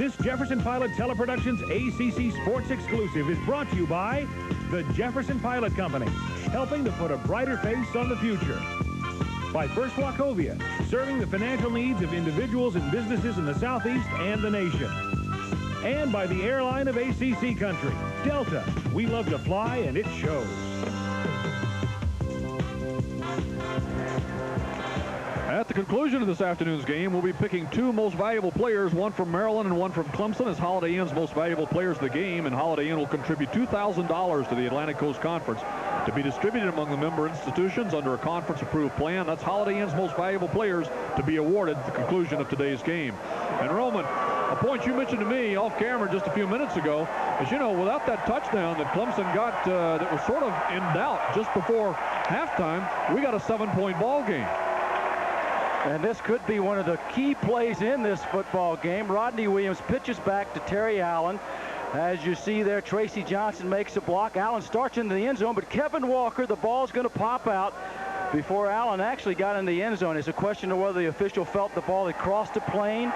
This Jefferson Pilot Teleproductions ACC Sports Exclusive is brought to you by the Jefferson Pilot Company, helping to put a brighter face on the future. By First Wachovia, serving the financial needs of individuals and businesses in the Southeast and the nation. And by the airline of ACC country, Delta. We love to fly, and it shows. At the conclusion of this afternoon's game, we'll be picking two most valuable players, one from Maryland and one from Clemson, as Holiday Inn's most valuable players of the game, and Holiday Inn will contribute $2,000 to the Atlantic Coast Conference to be distributed among the member institutions under a conference-approved plan. That's Holiday Inn's most valuable players to be awarded at the conclusion of today's game. And Roman, a point you mentioned to me off camera just a few minutes ago is, you know, without that touchdown that Clemson got that was sort of in doubt just before halftime, we got a 7-point ball game. And this could be one of the key plays in this football game. Rodney Williams pitches back to Terry Allen. As you see there, Tracy Johnson makes a block. Allen starts into the end zone, but Kevin Walker, the ball's going to pop out before Allen actually got in the end zone. It's a question of whether the official felt the ball had crossed the plane,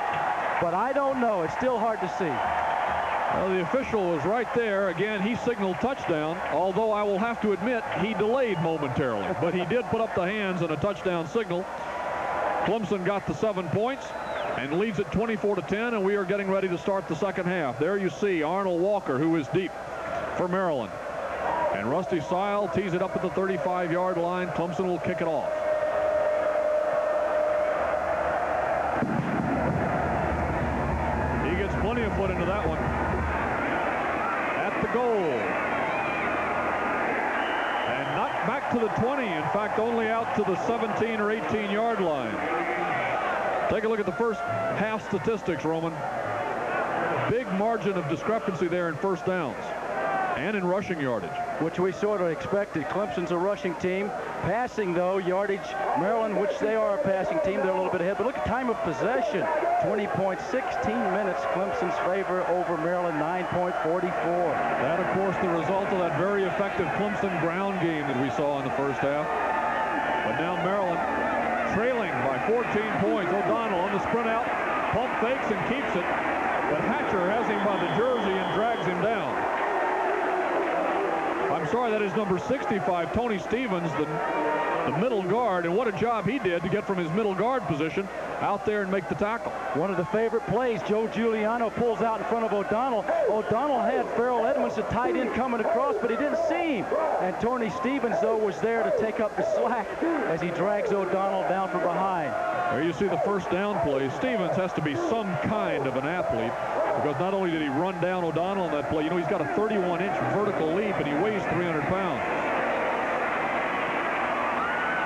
but I don't know. It's still hard to see. Well, the official was right there. Again, he signaled touchdown, although I will have to admit he delayed momentarily, but he did put up the hands on a touchdown signal. Clemson got the 7 points and leads it 24-10, and we are getting ready to start the second half. There you see Arnold Walker, who is deep for Maryland. And Rusty Sile tees it up at the 35-yard line. Clemson will kick it off. He gets plenty of foot into that one. At the goal. And not back to the 20. In fact, only out to the 17 or 18-yard line. Take a look at the first half statistics, Roman. Big margin of discrepancy there in first downs and in rushing yardage, which we sort of expected. Clemson's a rushing team. Passing, though, yardage, Maryland, which they are a passing team, they're a little bit ahead. But look at time of possession. 20 points, 16 minutes, Clemson's favor over Maryland, 9.44. That, of course, the result of that very effective Clemson ground game that we saw in the first half. But now Maryland trailing by 14 points. O'Donnell on the sprint out, pump fakes and keeps it. But Hatcher has him by the jersey and drags him down. I'm sorry, that is number 65, Tony Stevens, the middle guard, and what a job he did to get from his middle guard position out there and make the tackle. One of the favorite plays, Joe Giuliano pulls out in front of O'Donnell. O'Donnell had Farrell Edmonds, the tight end, coming across, but he didn't see him. And Tony Stevens, though, was there to take up the slack as he drags O'Donnell down from behind. There you see the first down play. Stevens has to be some kind of an athlete, because not only did he run down O'Donnell on that play, you know, he's got a 31-inch vertical leap, and he weighs 300 pounds.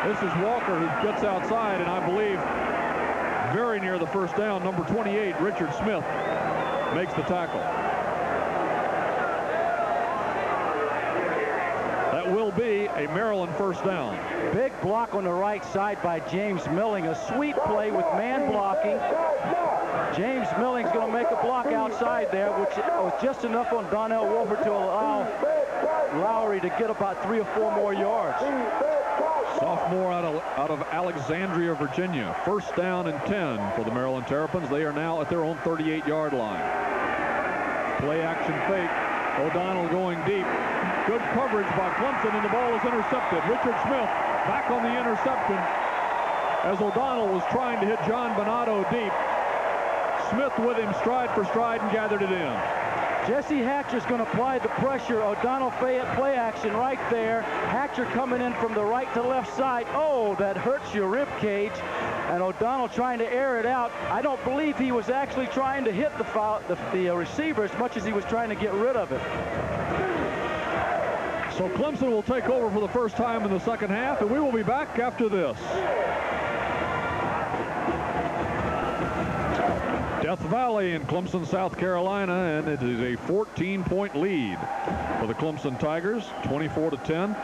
This is Walker, who gets outside, and I believe very near the first down. Number 28, Richard Smith, makes the tackle. That will be a Maryland first down. Big block on the right side by James Milling. A sweet play with man blocking. James Milling's going to make a block outside there, which was just enough on Donnell Wolford to allow Lowry to get about 3 or 4 more yards. Sophomore out of Alexandria, Virginia. First down and 10 for the Maryland Terrapins. They are now at their own 38-yard line. Play action fake. O'Donnell going deep. Good coverage by Clemson, and the ball is intercepted. Richard Smith back on the interception as O'Donnell was trying to hit John Bonato deep. Smith with him stride for stride and gathered it in. Jesse Hatcher's going to apply the pressure. O'Donnell play action right there. Hatcher coming in from the right to left side. Oh, that hurts your rib cage. And O'Donnell trying to air it out. I don't believe he was actually trying to hit the receiver as much as he was trying to get rid of it. So Clemson will take over for the first time in the second half, and we will be back after this. Death Valley in Clemson, South Carolina, and it is a 14-point lead for the Clemson Tigers, 24-10.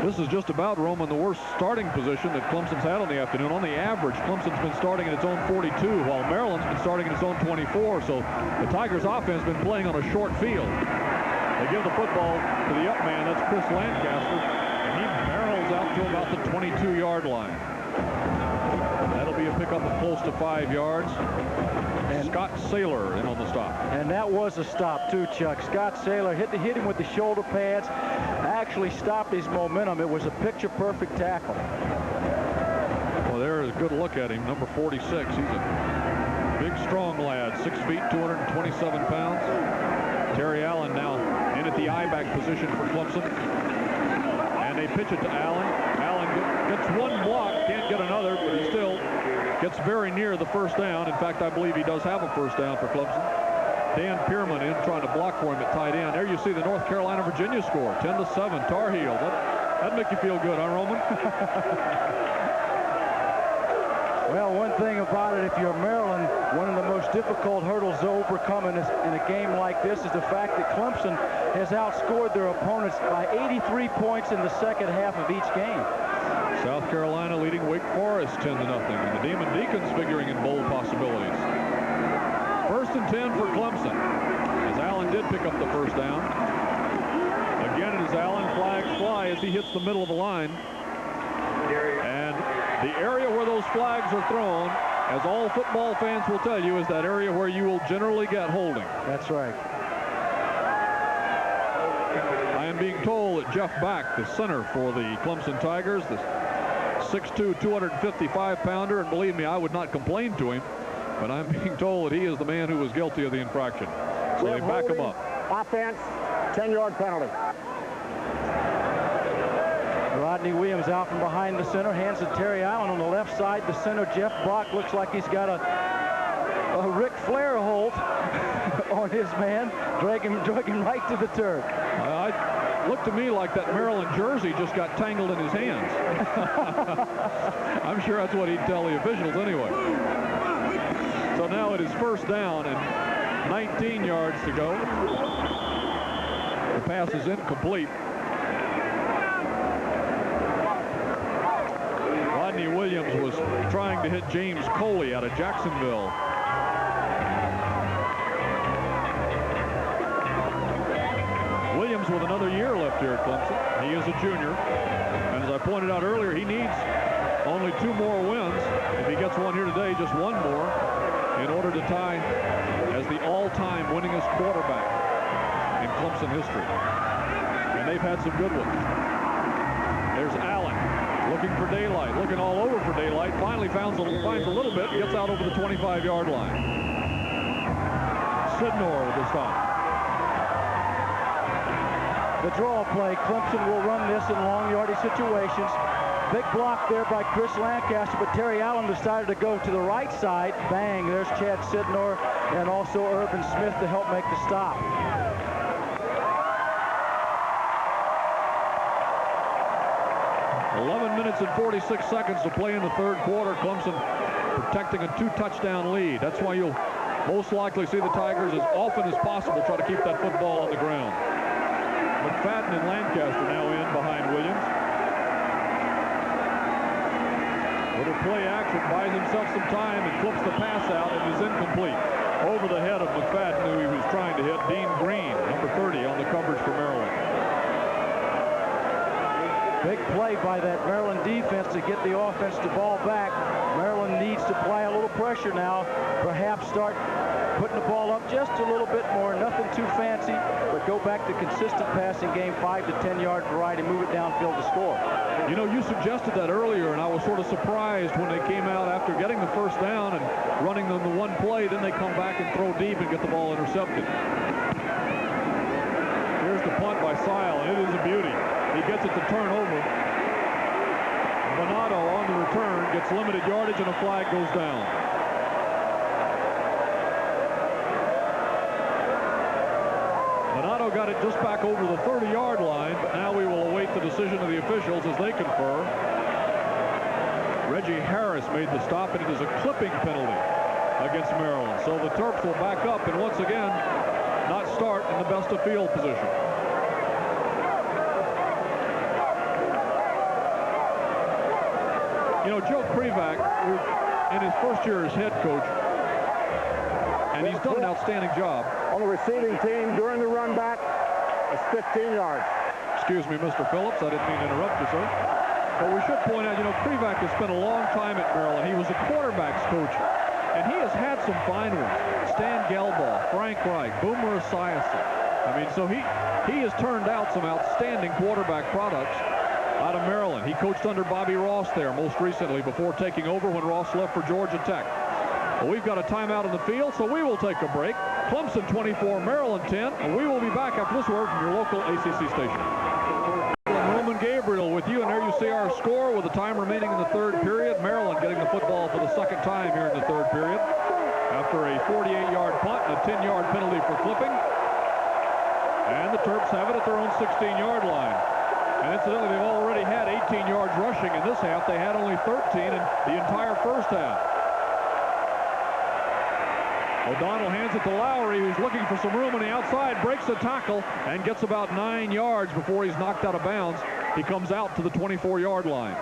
This is just about, Roman, the worst starting position that Clemson's had on the afternoon. On the average, Clemson's been starting at its own 42, while Maryland's been starting at its own 24. So the Tigers' offense has been playing on a short field. They give the football to the up man, that's Chris Lancaster, and he barrels out to about the 22-yard line. That'll be a pickup of close to 5 yards. And Scott Saylor in on the stop. And that was a stop, too, Chuck. Scott Saylor hit him with the shoulder pads, actually stopped his momentum. It was a picture-perfect tackle. Well, there's a good look at him, number 46. He's a big, strong lad, 6 feet, 227 pounds. Terry Allen now in at the I-back position for Clemson. And they pitch it to Allen. Allen gets one block, can't get another, but he still gets very near the first down. In fact, I believe he does have a first down for Clemson. Dan Pearman in trying to block for him at tight end. There you see the North Carolina-Virginia score, 10-7, Tar Heels. That'd make you feel good, huh, Roman? Well, one thing about it, if you're Maryland, one of the most difficult hurdles to overcome in a game like this is the fact that Clemson has outscored their opponents by 83 points in the second half of each game. South Carolina leading Wake Forest 10-0, and the Demon Deacons figuring in bowl possibilities. 1st and 10 for Clemson, as Allen did pick up the first down. Again, it is Allen. Flags fly as he hits the middle of the line. And the area where those flags are thrown, as all football fans will tell you, is that area where you will generally get holding. That's right. I am being told that Jeff Back, the center for the Clemson Tigers, the 6'2", 255-pounder, and believe me, I would not complain to him, but I'm being told that he is the man who was guilty of the infraction. So they back him up. Offense, 10-yard penalty. Rodney Williams out from behind the center, hands to Terry Allen on the left side. The center, Jeff Block, looks like he's got a Ric Flair hold on his man, drag him right to the turf. It looked to me like that Maryland jersey just got tangled in his hands. I'm sure that's what he'd tell the officials anyway. So now it is first down and 19 yards to go. The pass is incomplete. Rodney Williams was trying to hit James Coley out of Jacksonville. Williams with another year left here at Clemson. He is a junior. And as I pointed out earlier, he needs only 2 more wins. If he gets one here today, just 1 more, in order to tie as the all-time winningest quarterback in Clemson history. And they've had some good ones. There's Allen. Looking for daylight, looking all over for daylight. Finally finds a little bit, gets out over the 25-yard line. Sidnor with the stop. The draw play, Clemson will run this in long yardage situations. Big block there by Chris Lancaster, but Terry Allen decided to go to the right side. Bang, there's Chad Sidnor and also Urban Smith to help make the stop. 11 minutes and 46 seconds to play in the third quarter. Clemson protecting a 2-touchdown lead. That's why you'll most likely see the Tigers as often as possible try to keep that football on the ground. McFadden and Lancaster now in behind Williams. Little play action, buys himself some time and flips the pass out and is incomplete. Over the head of McFadden, who he was trying to hit. Dean Green, number 30, on the coverage for Maryland. Big play by that Maryland defense to get the offense to ball back. Maryland needs to apply a little pressure now. Perhaps start putting the ball up just a little bit more. Nothing too fancy, but go back to consistent passing game, 5 to 10 yard variety, move it downfield to score. You know, you suggested that earlier, and I was sort of surprised when they came out after getting the first down and running them the one play. Then they come back and throw deep and get the ball intercepted. Here's the punt by Sile, and it is a beauty. He gets it to turn over. Bonato on the return, gets limited yardage, and a flag goes down. Bonato got it just back over the 30-yard line, but now we will await the decision of the officials as they confer. Reggie Harris made the stop, and it is a clipping penalty against Maryland. So the Terps will back up and once again not start in the best of field position. You know, Joe Krivak, in his first year as head coach, and he's done an outstanding job. On the receiving team during the run back, it's 15 yards. Excuse me, Mr. Phillips, I didn't mean to interrupt you, sir. But we should point out, Krivak has spent a long time at Maryland. He was a quarterbacks coach, and he has had some fine ones. Stan Gelbaugh, Frank Reich, Boomer Esiason. I mean, so he has turned out some outstanding quarterback products out of Maryland. He coached under Bobby Ross there most recently before taking over when Ross left for Georgia Tech. Well, we've got a timeout in the field, so we will take a break. Clemson 24, Maryland 10, and we will be back after this word from your local ACC station. Roman Gabriel with you, and there you see our score with the time remaining in the third period. Maryland getting the football for the second time here in the third period after a 48-yard punt and a 10-yard penalty for flipping. And the Terps have it at their own 16-yard line. And incidentally, they've already had 18 yards rushing in this half. They had only 13 in the entire first half. O'Donnell hands it to Lowry, who's looking for some room on the outside, breaks a tackle, and gets about 9 yards before he's knocked out of bounds. He comes out to the 24-yard line.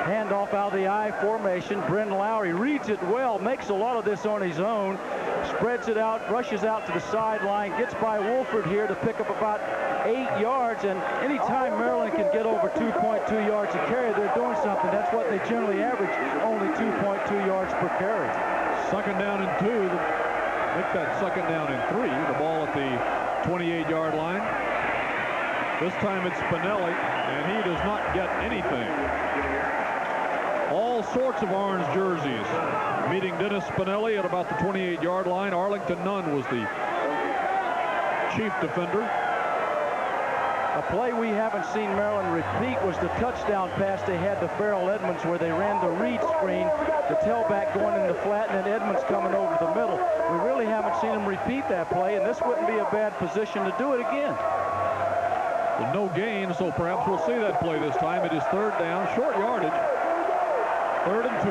Handoff out of the I formation. Bryn Lowry reads it well, makes a lot of this on his own, spreads it out, rushes out to the sideline, gets by Wolford here to pick up about 8 yards, and anytime Maryland can get over 2.2 yards a carry, they're doing something. That's what they generally average, only 2.2 yards per carry. Second down and 2. Make that second down and 3. The ball at the 28-yard line. This time it's Spinelli, and he does not get anything. All sorts of orange jerseys meeting Dennis Spinelli at about the 28-yard line. Arlington Nunn was the chief defender. A play we haven't seen Maryland repeat was the touchdown pass they had to Farrell Edmonds, where they ran the read screen, the tailback going in the flat, and then Edmonds coming over the middle. We really haven't seen them repeat that play, and this wouldn't be a bad position to do it again. Well, no gain, so perhaps we'll see that play this time. It is third down, short yardage. Third and 2.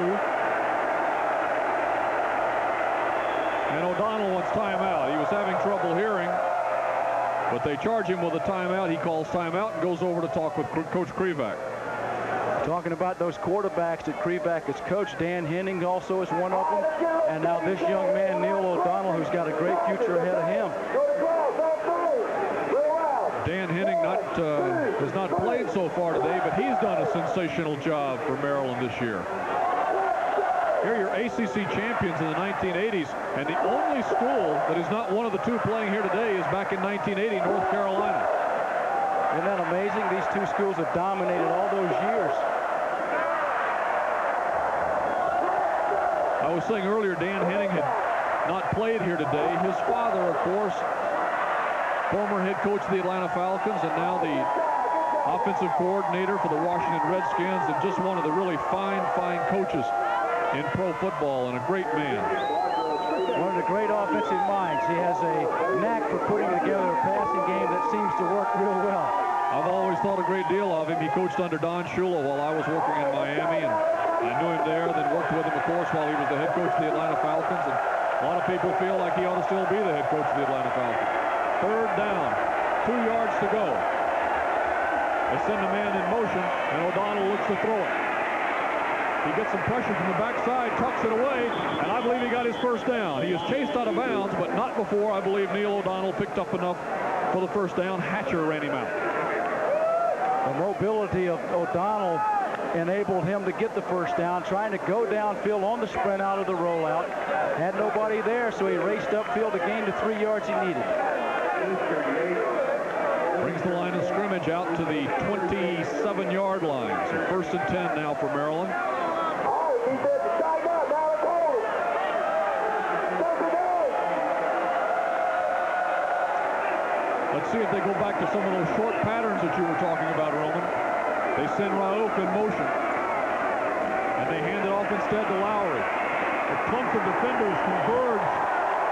And O'Donnell wants timeout. He was having trouble hearing, but they charge him with a timeout. He calls timeout and goes over to talk with Coach Krivak. Talking about those quarterbacks that Krivak has coached, Dan Henning also is one of them. And now this young man, Neil O'Donnell, who's got a great future ahead of him. Dan Henning has not played so far today, but he's done a sensational job for Maryland this year. Here are your ACC champions in the 1980s, and the only school that is not one of the two playing here today is back in 1980, North Carolina. Isn't that amazing? These two schools have dominated all those years. I was saying earlier, Dan Henning had not played here today. His father, of course, former head coach of the Atlanta Falcons, and now the offensive coordinator for the Washington Redskins, and just one of the really fine coaches in pro football, and a great man. One of the great offensive minds. He has a knack for putting together a passing game that seems to work real well. I've always thought a great deal of him. He coached under Don Shula while I was working in Miami, and I knew him there, then worked with him, of course, while he was the head coach of the Atlanta Falcons, and a lot of people feel like he ought to still be the head coach of the Atlanta Falcons. Third down, 2 yards to go. They send a man in motion, and O'Donnell looks to throw it. He gets some pressure from the backside, tucks it away, and I believe he got his first down. He is chased out of bounds, but not before I believe Neil O'Donnell picked up enough for the first down. Hatcher ran him out. The mobility of O'Donnell enabled him to get the first down, trying to go downfield on the sprint out of the rollout. Had nobody there, so he raced upfield to gain the 3 yards he needed. Brings the line of scrimmage out to the 27-yard line. So first and 10 now for Maryland. Let's see if they go back to some of those short patterns that you were talking about, Roman. They send Raouf in motion, and they hand it off instead to Lowry. The Clemson defenders converge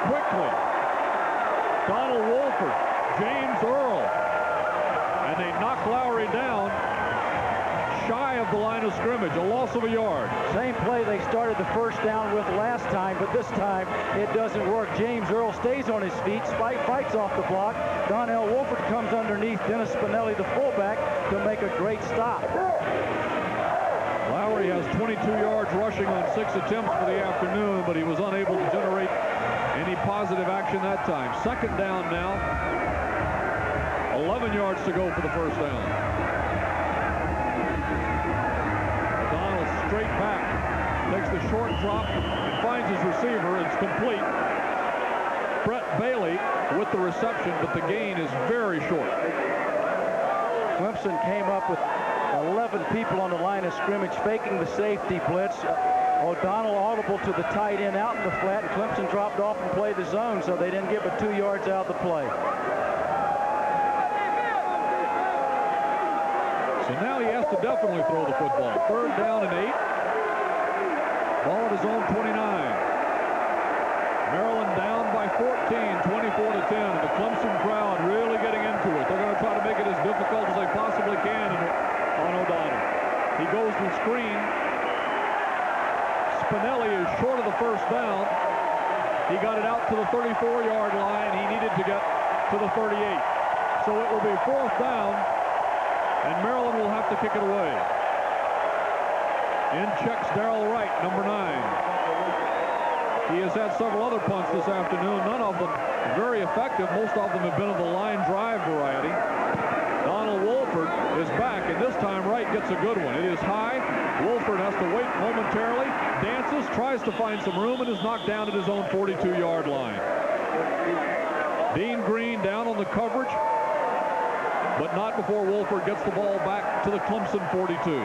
quickly. Donald Wolford, James Earl, and they knock Lowry down shy of the line of scrimmage, a loss of a yard. Same play they started the first down with last time, but this time it doesn't work. James Earl stays on his feet, fights off the block. Donnell Wolford comes underneath Dennis Spinelli, the fullback, to make a great stop. Lowry has 22 yards rushing on 6 attempts for the afternoon, but he was unable to generate any positive action that time. Second down now. 11 yards to go for the first down. O'Donnell straight back, takes the short drop and finds his receiver. It's complete. Brett Bailey with the reception, but the gain is very short. Clemson came up with 11 people on the line of scrimmage faking the safety blitz. O'Donnell audible to the tight end out in the flat, and Clemson dropped off and played the zone, so they didn't give it 2 yards out of the play. So now he has to definitely throw the football. 3rd down and 8. Ball at his own 29. Maryland down by 14, 24-10. And the Clemson crowd really getting into it. They're going to try to make it as difficult as they possibly can on O'Donnell. He goes to the screen. Spinelli is short of the first down. He got it out to the 34-yard line. He needed to get to the 38. So it will be 4th down, and Maryland will have to kick it away. In checks Darrell Wright, number 9. He has had several other punts this afternoon, none of them very effective. Most of them have been of the line drive variety. Donald Wolford is back, and this time Wright gets a good one. It is high. Wolford has to wait momentarily, dances, tries to find some room, and is knocked down at his own 42-yard line. Dean Green down on the coverage, but not before Wolford gets the ball back to the Clemson 42.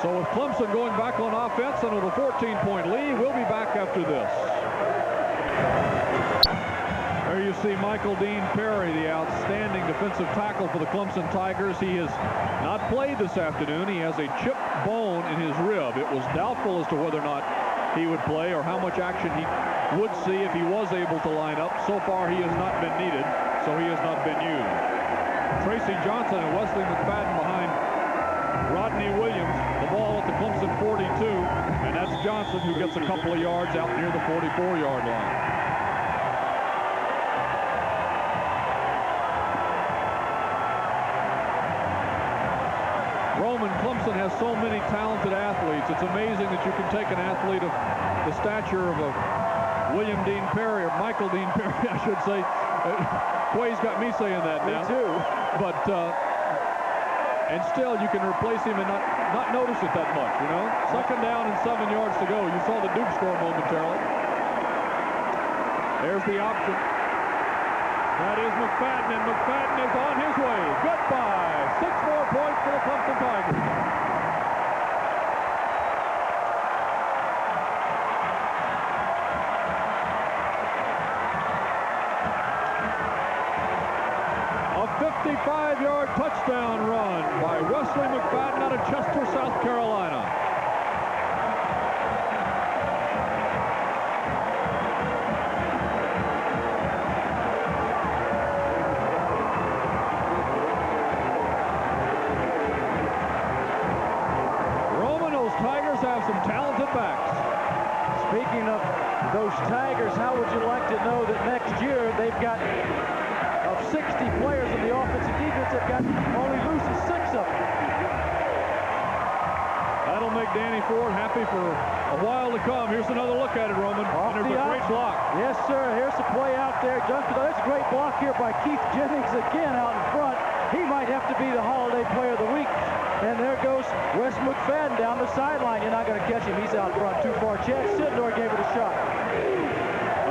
So with Clemson going back on offense and with a 14-point lead, we'll be back after this. There you see Michael Dean Perry, the outstanding defensive tackle for the Clemson Tigers. He has not played this afternoon. He has a chipped bone in his rib. It was doubtful as to whether or not he would play or how much action he would see if he was able to line up. So far, he has not been needed, so he has not been used. Tracy Johnson and Wesley McFadden behind Rodney Williams. The ball at the Clemson 42, and that's Johnson who gets a couple of yards out near the 44-yard line. Roman, Clemson has so many talented athletes. It's amazing that you can take an athlete of the stature of a William Dean Perry, or Michael Dean Perry, I should say. Quay's got me saying that now. Me too. But and still, you can replace him and not notice it that much, you know? 2nd down and 7 yards to go. You saw the Duke score momentarily. There's the option. That is McFadden, and McFadden is on his way. Goodbye. 6 more points for the Clemson Tigers. A 55-yard touchdown run by Wesley McFadden out of Chester, South Carolina. Roman, those Tigers have some talented backs. Speaking of those Tigers, how would you like to know that next year they've got, of 60 players in the offensive defense, they've got only losing 6 of them. That'll make Danny Ford happy for a while to come. Here's another look at it, Roman. And there's a great block. Yes, sir. Here's the play out there. That's a great block here by Keith Jennings again out in front. He might have to be the holiday player of the week. And there goes Wes McFadden down the sideline. You're not going to catch him. He's out front too far. Chad Sidnor gave it a shot.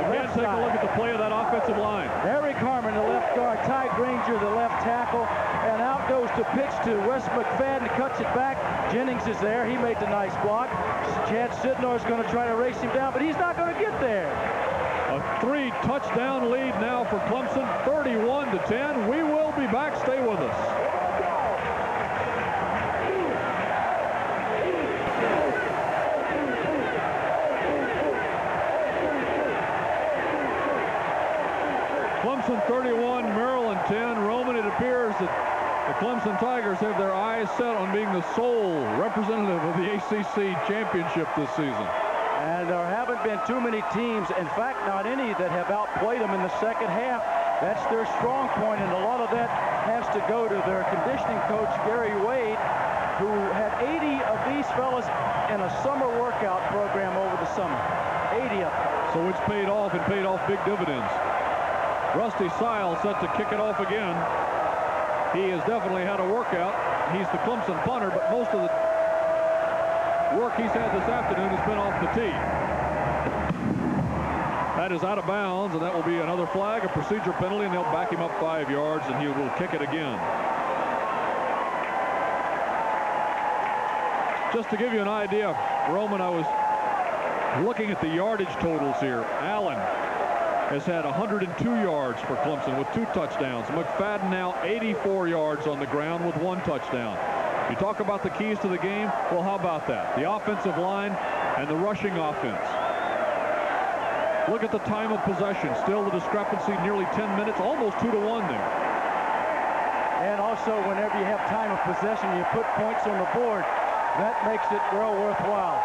Again, take a look at the play of that offensive line. Eric Harmon, the left guard. Ty Granger, the left tackle. And out goes the pitch to Wes McFadden. Cuts it back. Jennings is there. He made the nice block. Chad Sidnor is going to try to race him down, but he's not going to get there. A 3-touchdown lead now for Clemson, 31-10. We will be back. Stay with us. Clemson 31, Maryland 10. Roman, it appears that the Clemson Tigers have their eyes set on being the sole representative of the ACC championship this season. And there haven't been too many teams, in fact, not any, that have outplayed them in the second half. That's their strong point, and a lot of that has to go to their conditioning coach, Gary Wade, who had 80 of these fellas in a summer workout program over the summer. 80 of them. So it's paid off and paid off big dividends. Rusty Sile set to kick it off again. He has definitely had a workout. He's the Clemson punter, but most of the work he's had this afternoon has been off the tee. That is out of bounds, and that will be another flag, a procedure penalty, and they'll back him up 5 yards, and he will kick it again. Just to give you an idea, Roman, I was looking at the yardage totals here. Allen has had 102 yards for Clemson with 2 touchdowns. McFadden now 84 yards on the ground with 1 touchdown. You talk about the keys to the game. Well, how about that? The offensive line and the rushing offense. Look at the time of possession. Still the discrepancy, nearly 10 minutes, almost 2-to-1 there. And also, whenever you have time of possession, you put points on the board. That makes it well worthwhile.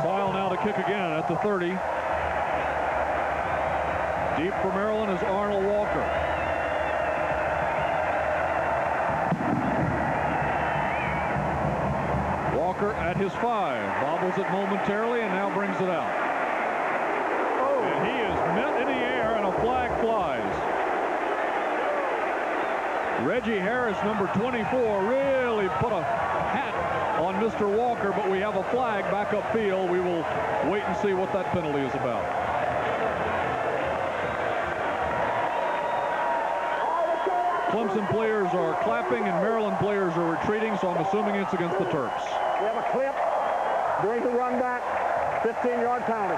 Sile now to kick again at the 30. Deep for Maryland is Arnold Walker. Walker at his 5. Bobbles it momentarily and now brings it out. And he is met in the air and a flag flies. Reggie Harris, number 24, really put a hat on Mr. Walker, but we have a flag back upfield. We will wait and see what that penalty is about. Clemson players are clapping and Maryland players are retreating, so I'm assuming it's against the Terps. We have a clip during the run back, 15-yard penalty.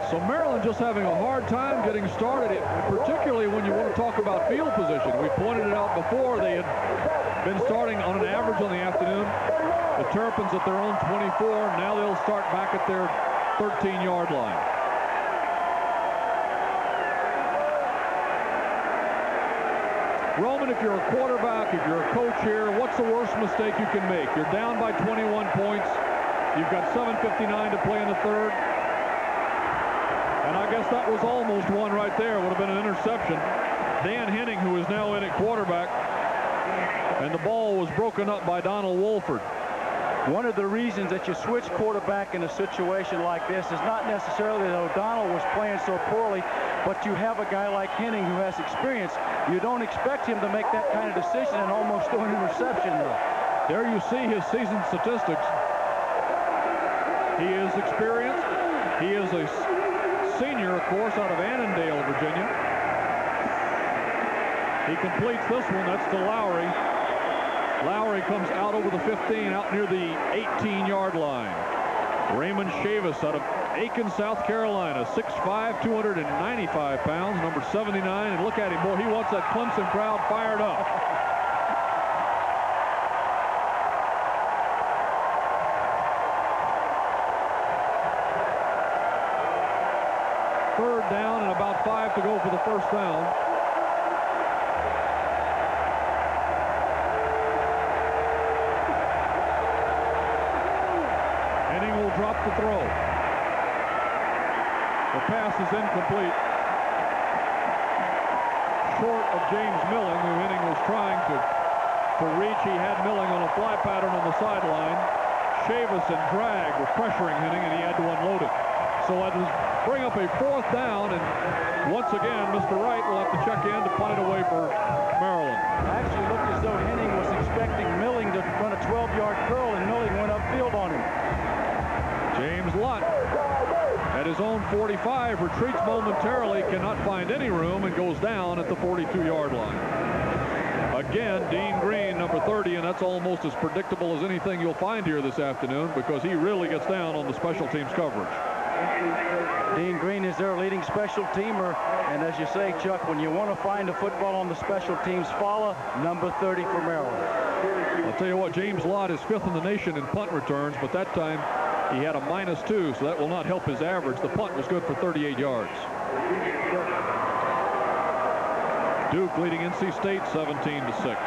So Maryland just having a hard time getting started, particularly when you want to talk about field position. We pointed it out before. They had been starting on an average on the afternoon. The Terrapins at their own 24. Now they'll start back at their 13-yard line. Roman, if you're a quarterback, if you're a coach here, what's the worst mistake you can make? You're down by 21 points. You've got 7:59 to play in the third. And I guess that was almost one right there. Would have been an interception. Dan Henning, who is now in at quarterback. And the ball was broken up by Donald Wolford. One of the reasons that you switch quarterback in a situation like this is not necessarily that O'Donnell was playing so poorly, but you have a guy like Henning who has experience. You don't expect him to make that kind of decision and almost throw an interception. There you see his season statistics. He is experienced. He is a senior, of course, out of Annandale, Virginia. He completes this one. That's to Lowry. Lowry comes out over the 15, out near the 18-yard line. Raymond Chavis out of Aiken, South Carolina, 6'5", 295 pounds, number 79. And look at him, boy, he wants that Clemson crowd fired up. Third down and about 5 to go for the first down. Henning will drop the throw. The pass is incomplete. Short of James Milling, who Henning was trying to reach. He had Milling on a fly pattern on the sideline. Chavis and Drag were pressuring Henning, and he had to unload it. So that will bring up a fourth down, and once again, Mr. Wright will have to check in to punt it away for Maryland. Actually looked as though Henning was expecting Milling to run a 12-yard curl, and Milling went upfield on him. James Lott at his own 45 retreats momentarily, cannot find any room, and goes down at the 42-yard line. Again, Dean Green, number 30, and that's almost as predictable as anything you'll find here this afternoon, because he really gets down on the special teams coverage. Dean Green is their leading special teamer, and as you say, Chuck, when you want to find a football on the special teams, follow number 30 for Maryland. I'll tell you what, James Lott is 5th in the nation in punt returns, but that time he had a -2, so that will not help his average. The punt was good for 38 yards. Duke leading NC State 17-6.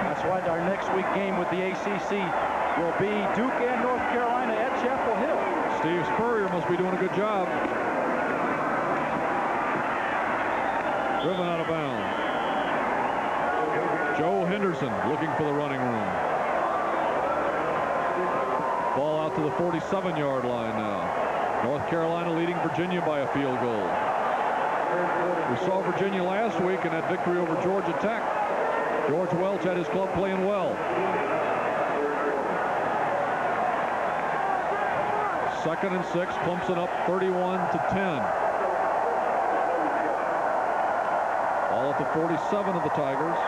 That's why our next week game with the ACC will be Duke and North Carolina at Chapel Hill. Steve Spurrier must be doing a good job. Driven out of bounds. Joe Henderson looking for the running room. Ball out to the 47-yard line now. North Carolina leading Virginia by a field goal. We saw Virginia last week in that victory over Georgia Tech. George Welch had his club playing well. Second and 6. Clemson up 31-10. Ball at the 47 of the Tigers.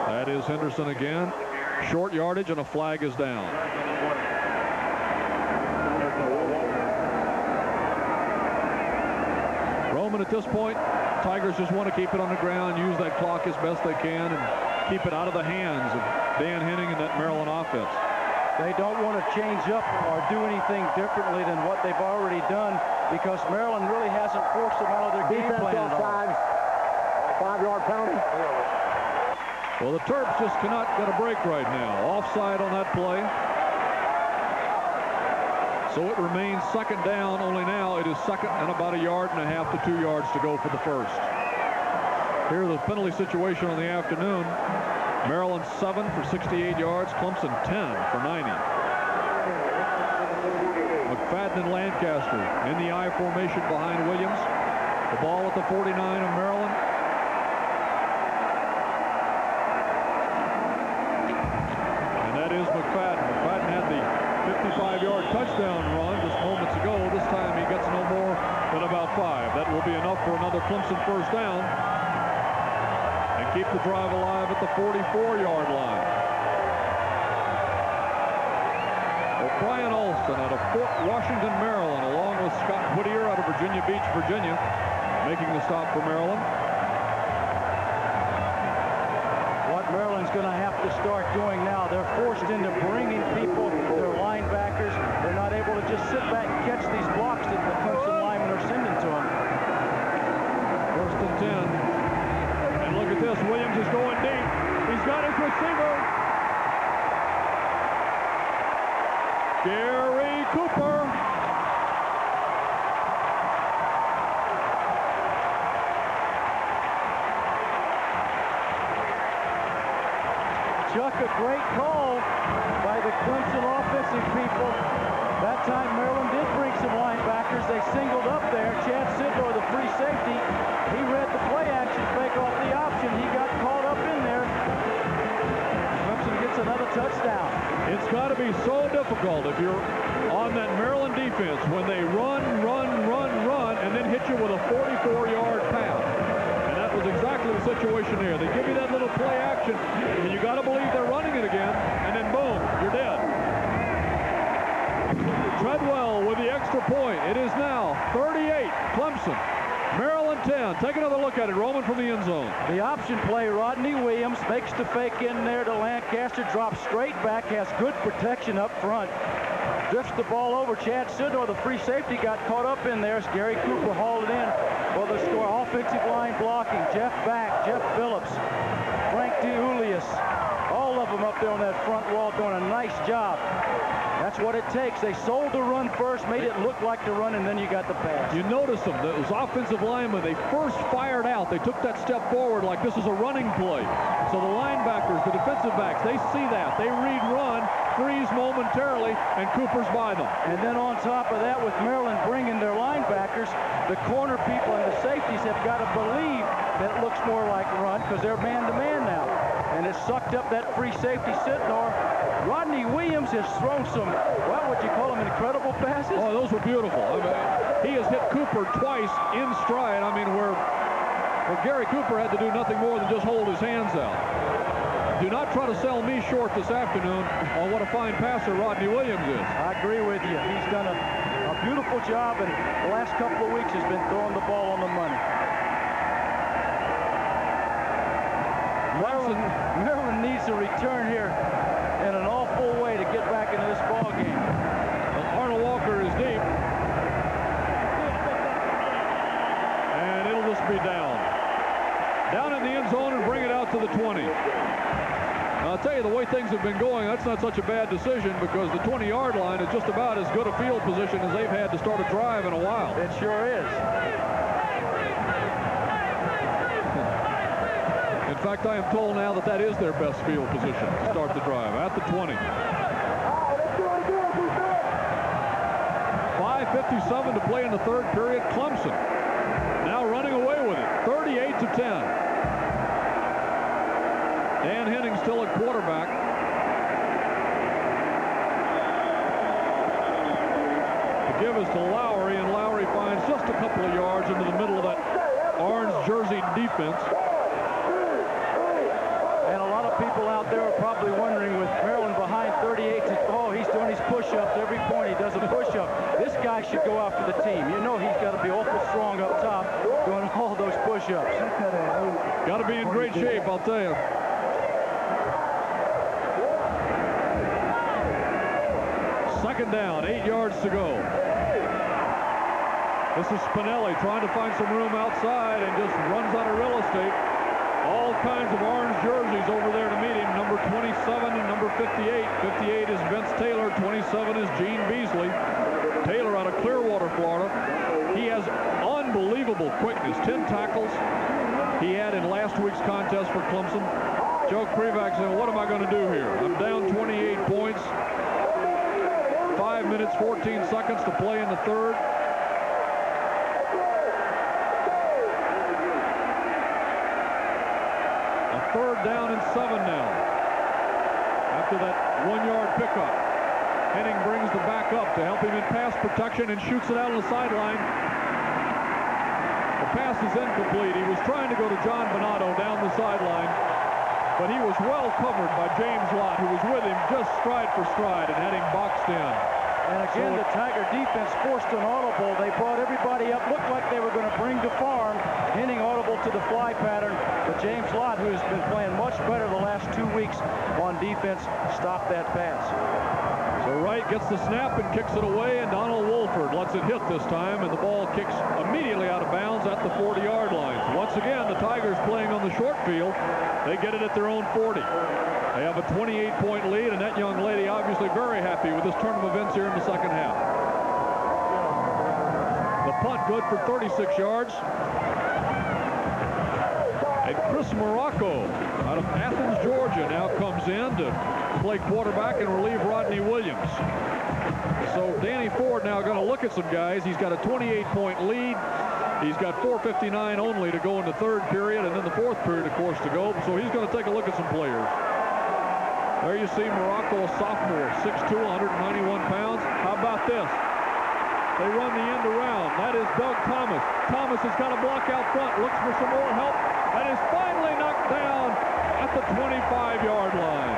That is Henderson again. Short yardage, and a flag is down. Roman, at this point, Tigers just want to keep it on the ground, use that clock as best they can, and keep it out of the hands of Dan Henning and that Maryland offense. They don't want to change up or do anything differently than what they've already done, because Maryland really hasn't forced them out of their game plan at all. 5-yard penalty. Well, the Terps just cannot get a break right now. Offside on that play. So it remains second down, only now it is second and about 1.5 yards to 2 yards to go for the first. Here's the penalty situation on the afternoon. Maryland 7 for 68 yards, Clemson 10 for 90. McFadden and Lancaster in the I formation behind Williams. The ball at the 49 of Maryland. And that is McFadden. McFadden had the 55-yard touchdown run just moments ago. This time he gets no more than about 5. That will be enough for another Clemson first down. Keep the drive alive at the 44-yard line. Well, Brian Alston out of Fort Washington, Maryland, along with Scott Whittier out of Virginia Beach, Virginia, making the stop for Maryland. What Maryland's going to have to start doing now, they're forced into bringing people, their linebackers. They're not able to just sit back and catch these blocks that the Clemson linemen are sending to them. First and 10. Look at this. Williams is going deep. He's got his receiver. Gary Cooper. Chuck, a great call by the Clemson offensive people. That time Maryland did bring some linebackers. They singled up there. Chad Sidor, the free safety, he read the play action fake off the option. He got caught up in there. Clemson gets another touchdown. It's got to be so difficult if you're on that Maryland defense when they run, and then hit you with a 44-yard pass. And that was exactly the situation here. They give you that little play action, and you got to believe they're running it again, and then boom, you're dead. Treadwell with the extra point. It is now 38, Clemson. Maryland 10. Take another look at it. Roman from the end zone. The option play, Rodney Williams makes the fake in there to Lancaster, drops straight back, has good protection up front. Drifts the ball over. Chad Sidor, the free safety, got caught up in there. Gary Cooper hauled it in for the score. Offensive line blocking. Jeff Back, Jeff Phillips, Frank DeUlius. All of them up there on that front wall doing a nice job. That's what it takes. They sold the run first, made it look like the run, and then you got the pass. You notice them. Those offensive linemen, they first fired out. They took that step forward like this is a running play. So the linebackers, the defensive backs, they see that. They read run, freeze momentarily, and Cooper's by them. And then on top of that, with Maryland bringing their linebackers, the corner people and the safeties have got to believe that it looks more like a run because they're man-to-man now. And it sucked up that free safety Sidnor. Rodney Williams has thrown some, what would you call them, incredible passes? Oh, those were beautiful. I mean, he has hit Cooper twice in stride. I mean, where Gary Cooper had to do nothing more than just hold his hands out. Do not try to sell me short this afternoon on what a fine passer Rodney Williams is. I agree with you. He's done a beautiful job, and the last couple of weeks has been throwing the ball on the money. Maryland needs a return here in an awful way to get back into this ball game. Well, Arnold Walker is deep. And it'll just be down. Down in the end zone and bring it out to the 20. Now, I'll tell you, the way things have been going, that's not such a bad decision because the 20-yard line is just about as good a field position as they've had to start a drive in a while. It sure is. In fact, I am told now that that is their best field position to start the drive at the 20. 5:57 to play in the third period. Clemson now running away with it, 38-10. Dan Henning still at quarterback. The give is to Lowry, and Lowry finds just a couple of yards into the middle of that orange jersey defense. And a lot of people out there are probably wondering, with Maryland behind 38, oh, he's doing his push-ups every point. He does a push-up. This guy should go after the team. You know he's got to be awful strong up top doing all those push-ups. Got to be in great shape, I'll tell you. Second down, 8 yards to go. This is Spinelli trying to find some room outside and just runs out of real estate. All kinds of orange jerseys over there to meet him. Number 27 and number 58. 58 is Vince Taylor. 27 is Gene Beasley. Taylor out of Clearwater, Florida. He has unbelievable quickness. 10 tackles he had in last week's contest for Clemson. Joe Krivak said, what am I going to do here? I'm down 28 points. 5 minutes, 14 seconds to play in the third. Third down and 7 now. After that 1-yard pickup, Henning brings the back up to help him in pass protection and shoots it out on the sideline. The pass is incomplete. He was trying to go to John Bonato down the sideline, but he was well covered by James Lott, who was with him just stride for stride and had him boxed in. And again, the Tiger defense forced an audible. They brought everybody up. Looked like they were going to bring to farm. Henning audible to the fly pattern. But James Lott, who's been playing much better the last 2 weeks on defense, stopped that pass. So Wright gets the snap and kicks it away, and Donald Wolford lets it hit this time, and the ball kicks immediately out of bounds at the 40-yard line. Once again, the Tigers playing on the short field. They get it at their own 40. They have a 28-point lead, and that young lady obviously very happy with this turn of events here in the second half. The punt good for 36 yards. And Chris Morocco out of Athens, Georgia, now comes in to play quarterback and relieve Rodney Williams. So Danny Ford now going to look at some guys. He's got a 28-point lead. He's got 4:59 only to go in the third period, and then the fourth period, of course, to go. So he's going to take a look at some players. There you see Morocco, a sophomore, 6'2", 191 pounds. How about this? They run the end around. That is Doug Thomas. Thomas has got a block out front, looks for some more help, and is finally knocked down at the 25-yard line.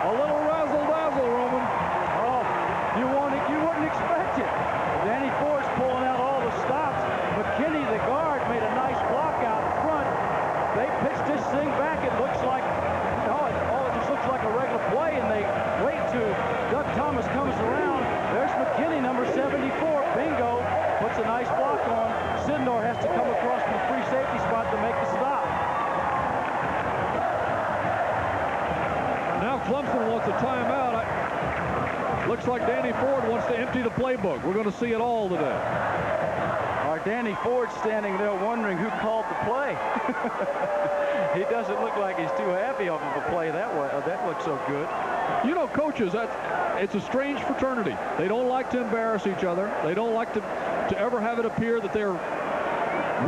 A little razzle-dazzle, Roman. Oh, you wouldn't expect it. Danny Ford's pulling out all the stops. McKinney, the guard, made a nice block out front. They pitched this thing back. It looks like, it just looks like a regular play, and they wait till Doug Thomas comes around. There's McKinney, number 74. Bingo. Puts a nice block on. Sidnor has to come across from the free safety spot to make the stop. Now Clemson wants a timeout. Looks like Danny Ford wants to empty the playbook. We're going to see it all today. Danny Ford standing there wondering who called the play. He doesn't look like he's too happy off of a play that way. That looks so good. You know, coaches, it's a strange fraternity. They don't like to embarrass each other. They don't like to ever have it appear that they're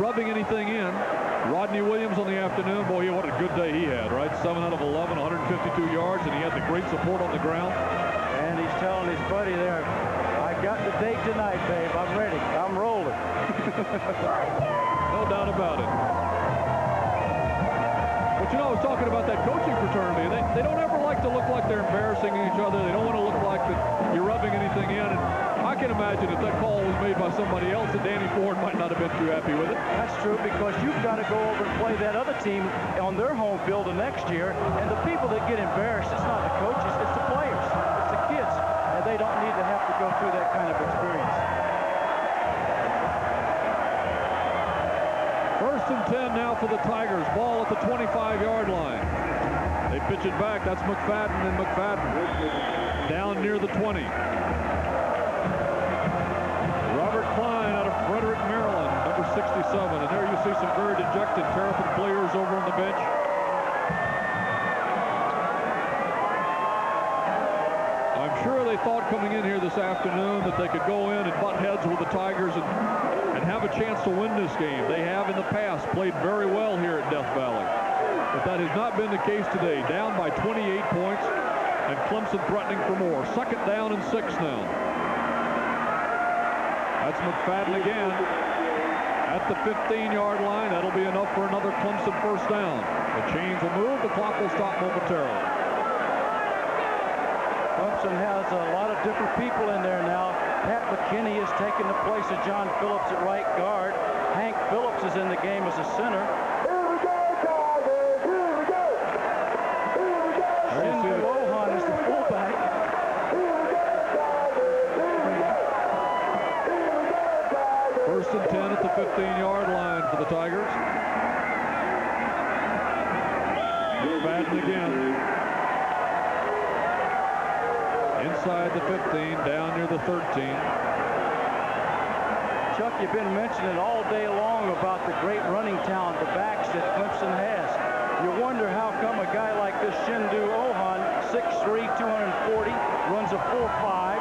rubbing anything in. Rodney Williams on the afternoon, boy, what a good day he had, right? 7 out of 11, 152 yards, and he had the great support on the ground. And he's telling his buddy there, I got the date tonight, babe. I'm ready. I'm rolling. No doubt about it. But you know, I was talking about that coaching fraternity. They don't ever like to look like they're embarrassing each other. They don't want to look like that you're rubbing anything in. And I can imagine if that call was made by somebody else, that Danny Ford might not have been too happy with it. That's true, because you've got to go over and play that other team on their home field the next year. And the people that get embarrassed, it's not the coaches, it's the players. It's the kids. And they don't need to have to go through that kind of experience. First and 10 now for the Tigers. Ball at the 25-yard line. They pitch it back. That's McFadden, and McFadden down near the 20. Robert Klein out of Frederick, Maryland, number 67. And there you see some very dejected Terrapin players over on the bench. I'm sure they thought coming in here this afternoon that they could go in and butt heads with the Tigers and have a chance to win this game. They have in the past played very well here at Death Valley. But that has not been the case today. Down by 28 points, and Clemson threatening for more. 2nd down and 6 now. That's McFadden again at the 15-yard line. That'll be enough for another Clemson 1st down. The chains will move. The clock will stop momentarily. Clemson has a lot of different people in there now. Pat McKinney is taking the place of John Phillips at right guard. Hank Phillips is in the game as a center. Shindu Ohan is the fullback. First and 10 at the 15-yard line for the Tigers. McFadden again. Inside the 15, down near the 13. Chuck, you've been mentioning all day long about the great running talent, the backs that Clemson has. You wonder how come a guy like this Shindu Ohan, 6'3", 240, runs a 4.5,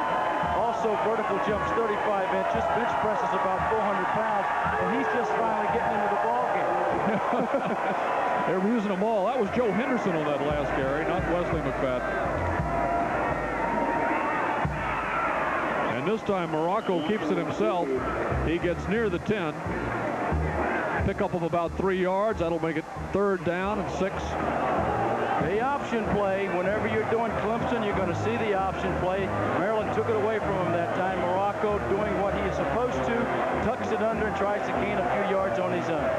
also vertical jumps 35 inches, bench presses about 400 pounds, and he's just finally getting into the ball game. They were using them all. That was Joe Henderson on that last carry, not Wesley McFadden. And this time Morocco keeps it himself. He gets near the 10. Pickup of about 3 yards. That'll make it 3rd down and 6. The option play, whenever you're doing Clemson, you're going to see the option play. Maryland took it away from him that time. Morocco doing what he is supposed to, tucks it under and tries to gain a few yards on his own.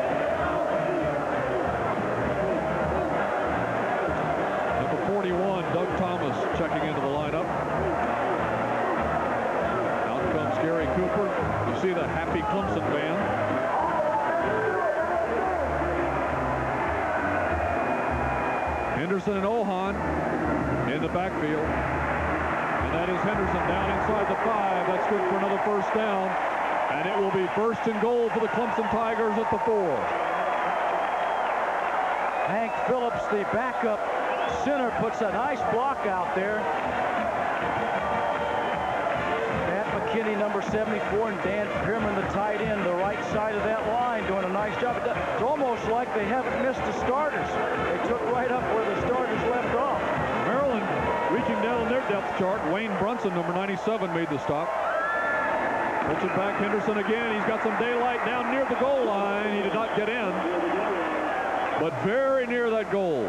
Number 41, Doug Thomas, checking into the lineup. Out comes Gary Cooper. You see the happy Clemson band. Henderson and Ohan in the backfield. And that is Henderson down inside the 5. That's good for another 1st down. And it will be 1st and goal for the Clemson Tigers at the 4. Hank Phillips, the backup center, puts a nice block out there. Pat McKinney, number 74, and Dan Pierman, the tight end, the right side of that line, doing a nice job. It's almost like they haven't missed the starters. They took right up where the starters left off. Maryland reaching down their depth chart. Wayne Brunson, number 97, made the stop. Puts it back. Henderson again. He's got some daylight down near the goal line. He did not get in, but very near that goal.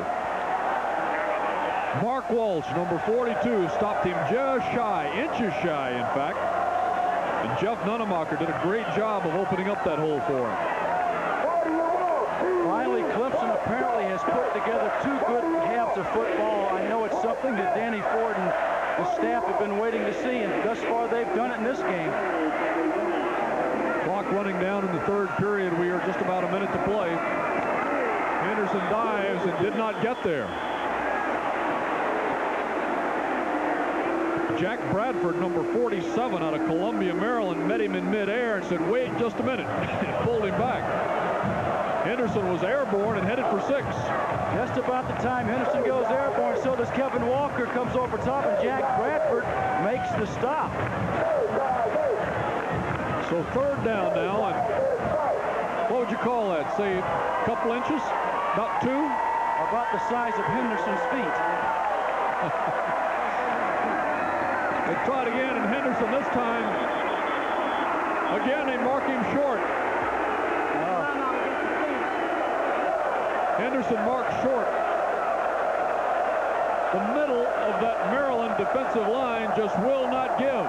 Mark Walsh, number 42, stopped him just shy, inches shy, in fact. And Jeff Nunnemacher did a great job of opening up that hole for him. Finally, Clemson apparently has put together 2 good halves of football. I know it's something that Danny Ford and the staff have been waiting to see, and thus far they've done it in this game. Clock running down in the 3rd period. We are just about a minute to play. Henderson dives and did not get there. Jack Bradford, number 47, out of Columbia, Maryland, met him in midair and said, "Wait just a minute," and pulled him back. Henderson was airborne and headed for 6. Just about the time Henderson goes airborne, so does Kevin Walker, comes over top, and Jack Bradford makes the stop. So 3rd down now, and what would you call that? Say a couple inches? About 2? About the size of Henderson's feet. They try it again, and Henderson this time, again, they mark him short. Henderson marked short. The middle of that Maryland defensive line just will not give.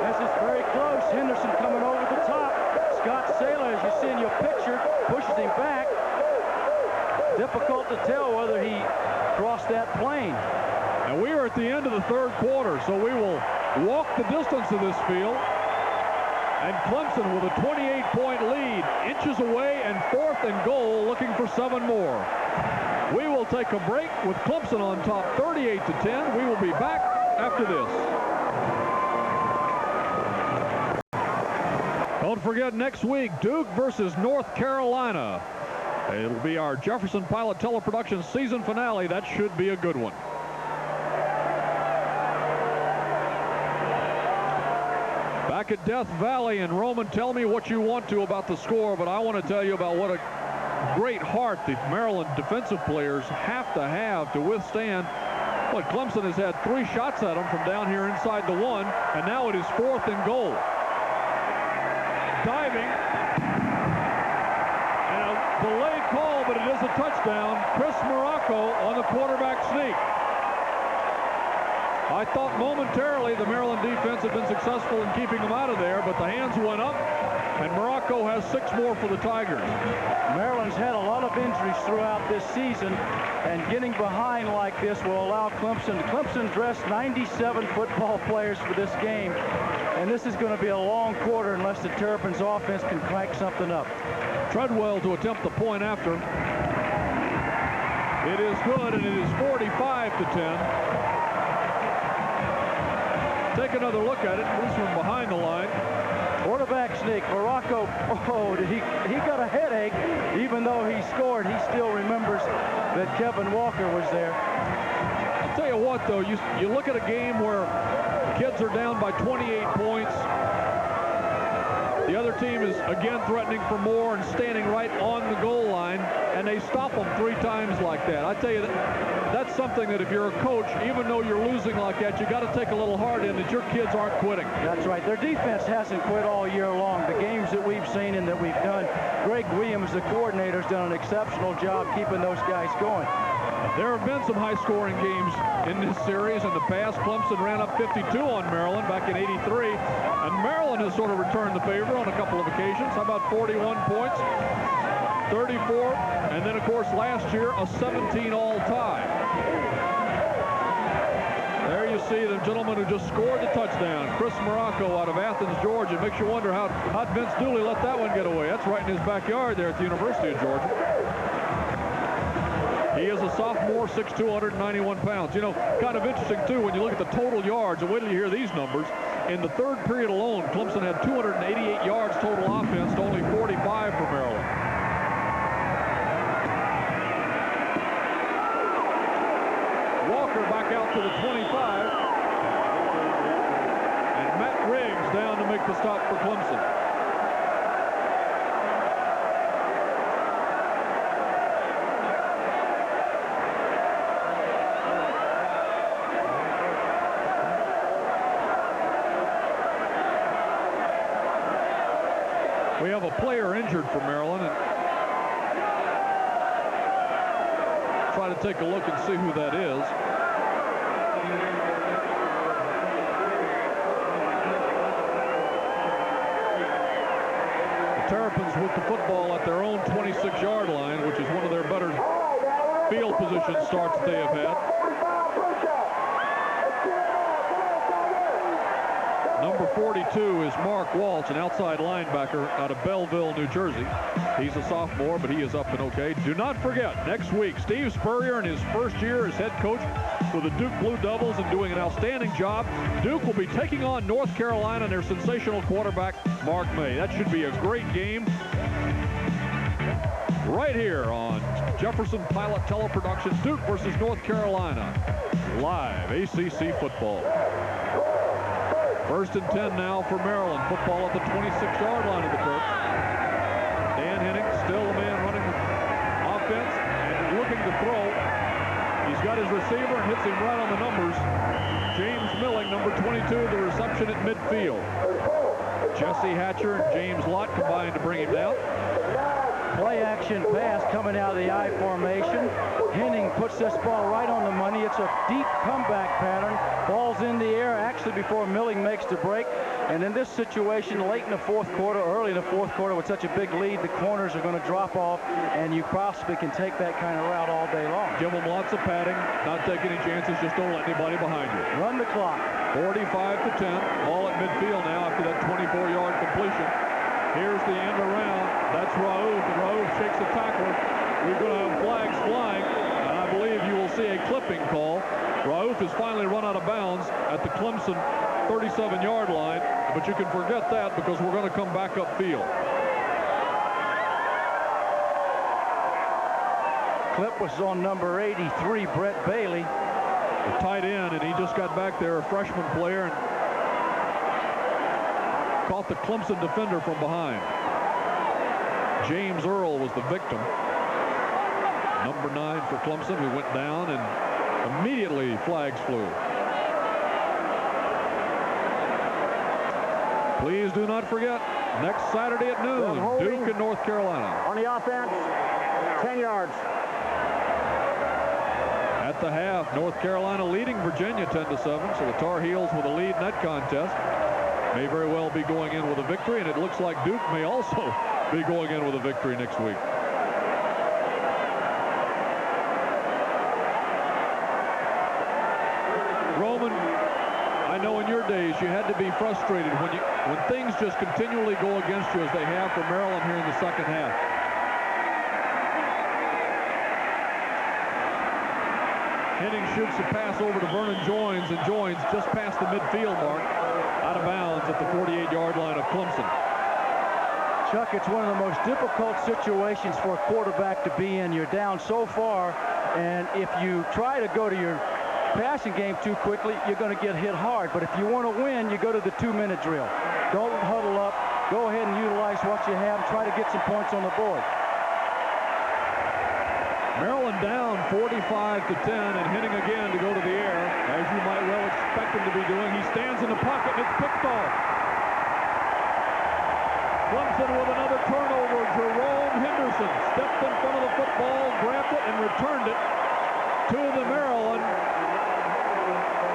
This is very close. Henderson coming over the top. Scott Saylor, as you see in your picture, pushes him back. Difficult to tell whether he crossed that plane. And we are at the end of the 3rd quarter, so we will walk the distance of this field. And Clemson with a 28-point lead, inches away, and 4th and goal, looking for 7 more. We will take a break with Clemson on top 38-10. We will be back after this. Don't forget, next week, Duke versus North Carolina. It'll be our Jefferson Pilot Teleproduction season finale. That should be a good one. Back at Death Valley, and Roman, tell me what you want to about the score, but I want to tell you about what a great heart the Maryland defensive players have to withstand. But Clemson has had 3 shots at them from down here inside the 1, and now it is 4th and goal. Diving, and a delayed call, but it is a touchdown. Chris Morocco on the quarterback sneak. I thought momentarily the Maryland defense had been successful in keeping them out of there, but the hands went up, and Morocco has 6 more for the Tigers. Maryland's had a lot of injuries throughout this season, and getting behind like this will allow Clemson. Clemson dressed 97 football players for this game, and this is going to be a long quarter unless the Terrapins offense can crank something up. Treadwell to attempt the point after. It is good, and it is 45-10. Take another look at it. This from behind the line. Quarterback sneak. Morocco, he got a headache. Even though he scored, he still remembers that Kevin Walker was there. I'll tell you what, though, you look at a game where kids are down by 28 points. The other team is again threatening for more and standing right on the goal line, and they stop them 3 times like that. I tell you, that's something that if you're a coach, even though you're losing like that, you got to take a little heart in that your kids aren't quitting. That's right. Their defense hasn't quit all year long. The games that we've seen and that we've done, Greg Williams, the coordinator, has done an exceptional job keeping those guys going. There have been some high-scoring games in this series. In the past, Clemson ran up 52 on Maryland back in '83, and Maryland has sort of returned the favor on a couple of occasions. How about 41 points, 34, and then, of course, last year, a 17 all-time. There you see the gentleman who just scored the touchdown, Chris Morocco out of Athens, Georgia. It makes you wonder how Vince Dooley let that one get away. That's right in his backyard there at the University of Georgia. He is a sophomore, 6'2", 191 pounds. You know, kind of interesting, too, when you look at the total yards, and wait till you hear these numbers. In the 3rd period alone, Clemson had 288 yards total offense to only 45 for Maryland. Walker back out to the 25. And Matt Riggs down to make the stop for Clemson. We have a player injured for Maryland, and try to take a look and see who that is. The Terrapins with the football at their own 26-yard line, which is one of their better field position starts that they have had. Number 42 is Mark Walsh, an outside linebacker out of Belleville, New Jersey. He's a sophomore, but he is up and okay. Do not forget, next week, Steve Spurrier in his first year as head coach with the Duke Blue Devils and doing an outstanding job. Duke will be taking on North Carolina and their sensational quarterback, Mark May. That should be a great game right here on Jefferson Pilot Teleproductions, Duke versus North Carolina. Live ACC football. 1st and 10 now for Maryland. Football at the 26-yard line of the Terps. Dan Henning, still the man running the offense and looking to throw. He's got his receiver and hits him right on the numbers. James Milling, number 22, the reception at midfield. Jesse Hatcher and James Lott combined to bring him down. Play action pass coming out of the I formation. Henning puts this ball right on the money. It's a deep comeback pattern. Ball's in the air actually before Milling makes the break. And in this situation, late in the 4th quarter, early in the 4th quarter, with such a big lead, the corners are going to drop off, and you possibly can take that kind of route all day long. Give them lots of padding, not take any chances, just don't let anybody behind you. Run the clock. 45-10, all at midfield now after that 24-yard completion. Here's the end around. That's Raouf, and Raouf shakes the tackler. We're going to have flags flying, and I believe you will see a clipping call. Raouf has finally run out of bounds at the Clemson 37-yard line. but you can forget that because we're going to come back upfield. Clip was on number 83, Brett Bailey. The tight end, and he just got back there, a freshman player, and caught the Clemson defender from behind. James Earl was the victim. Number 9 for Clemson, who went down, and immediately flags flew. Please do not forget, next Saturday at noon, Duke and North Carolina. On the offense, 10 yards. At the half, North Carolina leading Virginia 10-7, so the Tar Heels with a lead in that contest may very well be going in with a victory, and it looks like Duke may also be going in with a victory next week. Roman, I know in your days you had to be frustrated when things just continually go against you as they have for Maryland here in the second half. Henning shoots a pass over to Vernon Joins, and Joins just past the midfield mark, out of bounds at the 48-yard line of Clemson. Chuck, it's one of the most difficult situations for a quarterback to be in. You're down so far, and if you try to go to your passing game too quickly, you're going to get hit hard. But if you want to win, you go to the 2-minute drill. Don't huddle up. Go ahead and utilize what you have and try to get some points on the board. Maryland down 45-10, and Henning again to go to the air, as you might well expect him to be doing. He stands in the pocket, and it's picked off. Clemson with another turnover. Jerome Henderson stepped in front of the football, grabbed it, and returned it to the Maryland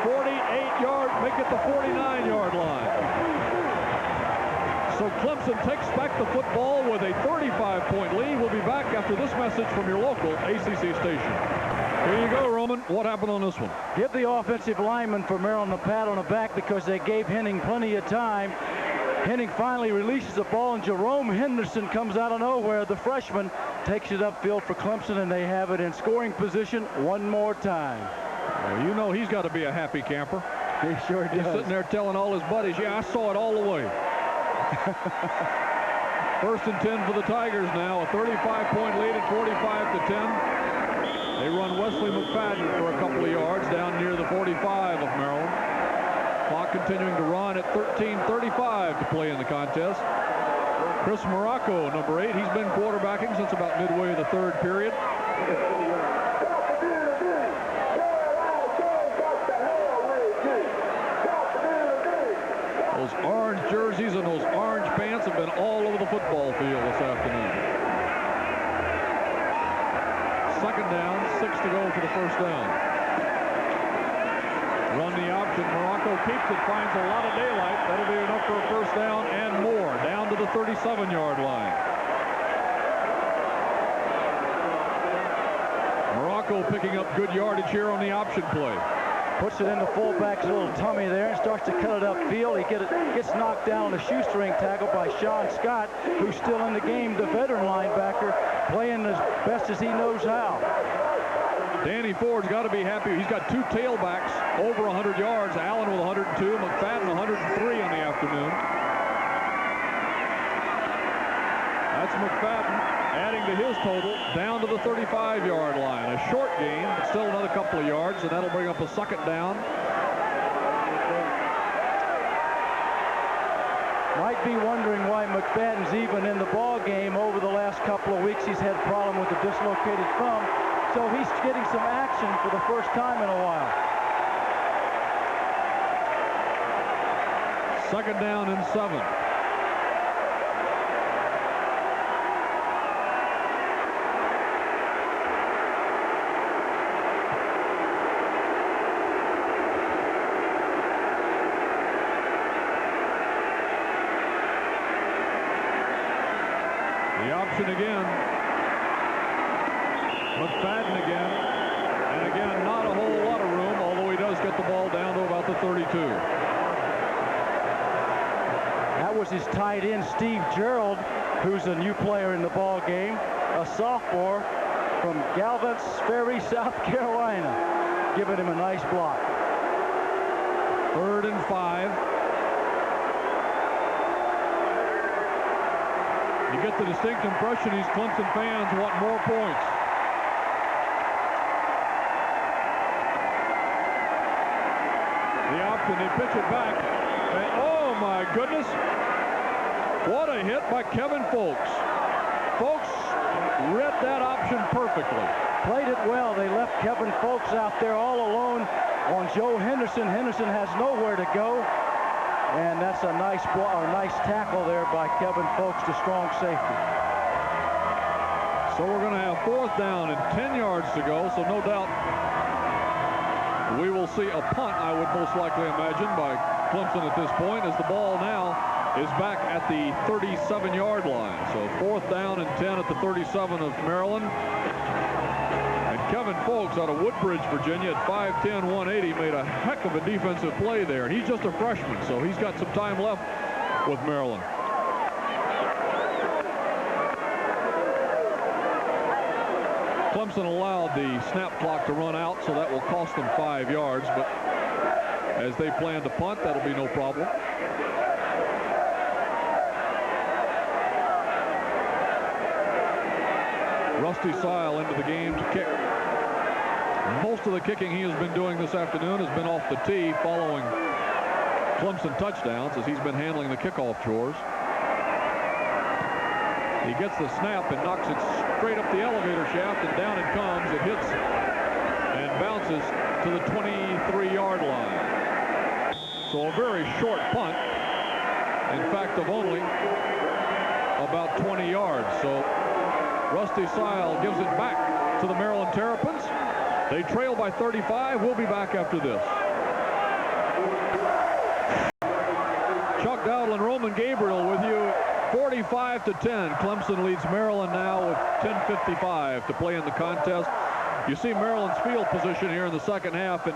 48-yard, make it the 49-yard line. So Clemson takes back the football with a 35-point lead. We'll be back after this message from your local ACC station. Here you go, Roman. What happened on this one? Give the offensive lineman for Maryland a pat on the back because they gave Henning plenty of time. Henning finally releases the ball, and Jerome Henderson comes out of nowhere. The freshman takes it upfield for Clemson, and they have it in scoring position one more time. Well, you know he's got to be a happy camper. He sure does. He's sitting there telling all his buddies, yeah, I saw it all the way. First and 10 for the Tigers now. A 35-point lead at 45-10. They run Wesley McFadden for a couple of yards down near the 45 of Maryland. Clock continuing to run at 13:35 to play in the contest. Chris Morocco, number 8, he's been quarterbacking since about midway of the third period. Those orange jerseys and those orange pants have been all over the football field this afternoon. Second down, 6 to go for the first down. Run the option. Morocco keeps it, finds a lot of daylight. That'll be enough for a first down and more. Down to the 37-yard line. Morocco picking up good yardage here on the option play. Puts it in the fullback's little tummy there and starts to cut it upfield. He gets knocked down on a shoestring tackle by Sean Scott, who's still in the game, the veteran linebacker, playing as best as he knows how. Danny Ford's got to be happy. He's got 2 tailbacks over 100 yards. Allen with 102, McFadden 103 on the afternoon. That's McFadden adding to his total down to the 35-yard line. A short gain, but still another couple of yards, and that'll bring up a second down. Might be wondering why McFadden's even in the ball game. Over the last couple of weeks, he's had a problem with a dislocated thumb, so he's getting some action for the first time in a while. Second down and 7. The option again. McFadden again. And again, not a whole lot of room, although he does get the ball down to about the 32. That was his tight end, Steve Gerald, who's a new player in the ball game, a sophomore from Galveston Ferry, South Carolina, giving him a nice block. 3rd and 5. You get the distinct impression these Clemson fans want more points. The option, they pitch it back, and oh my goodness, what a hit by Kevin Folks. Folks read that option perfectly. Played it well. They left Kevin Folks out there all alone on Joe Henderson. Henderson has nowhere to go, and that's a nice tackle there by Kevin Folks to strong safety. So we're going to have 4th down and 10 yards to go, so no doubt we will see a punt, I would most likely imagine, by Clemson at this point, as the ball now is back at the 37-yard line. So 4th down and 10 at the 37 of Maryland. And Kevin Folks out of Woodbridge, Virginia at 5'10", 180 made a heck of a defensive play there. And he's just a freshman, so he's got some time left with Maryland. Clemson allowed the snap clock to run out, so that will cost them 5 yards. But as they plan to punt, that'll be no problem. Rusty Sile into the game to kick. Most of the kicking he has been doing this afternoon has been off the tee following Clemson touchdowns, as he's been handling the kickoff chores. He gets the snap and knocks it straight up the elevator shaft, and down it comes. It hits and bounces to the 23-yard line. So a very short punt, in fact, of only about 20 yards. So Rusty Sile gives it back to the Maryland Terrapins. They trail by 35. We'll be back after this. Chuck Dowdle and Roman Gabriel with you. 45-10. Clemson leads Maryland now with 10:55 to play in the contest. You see Maryland's field position here in the second half, and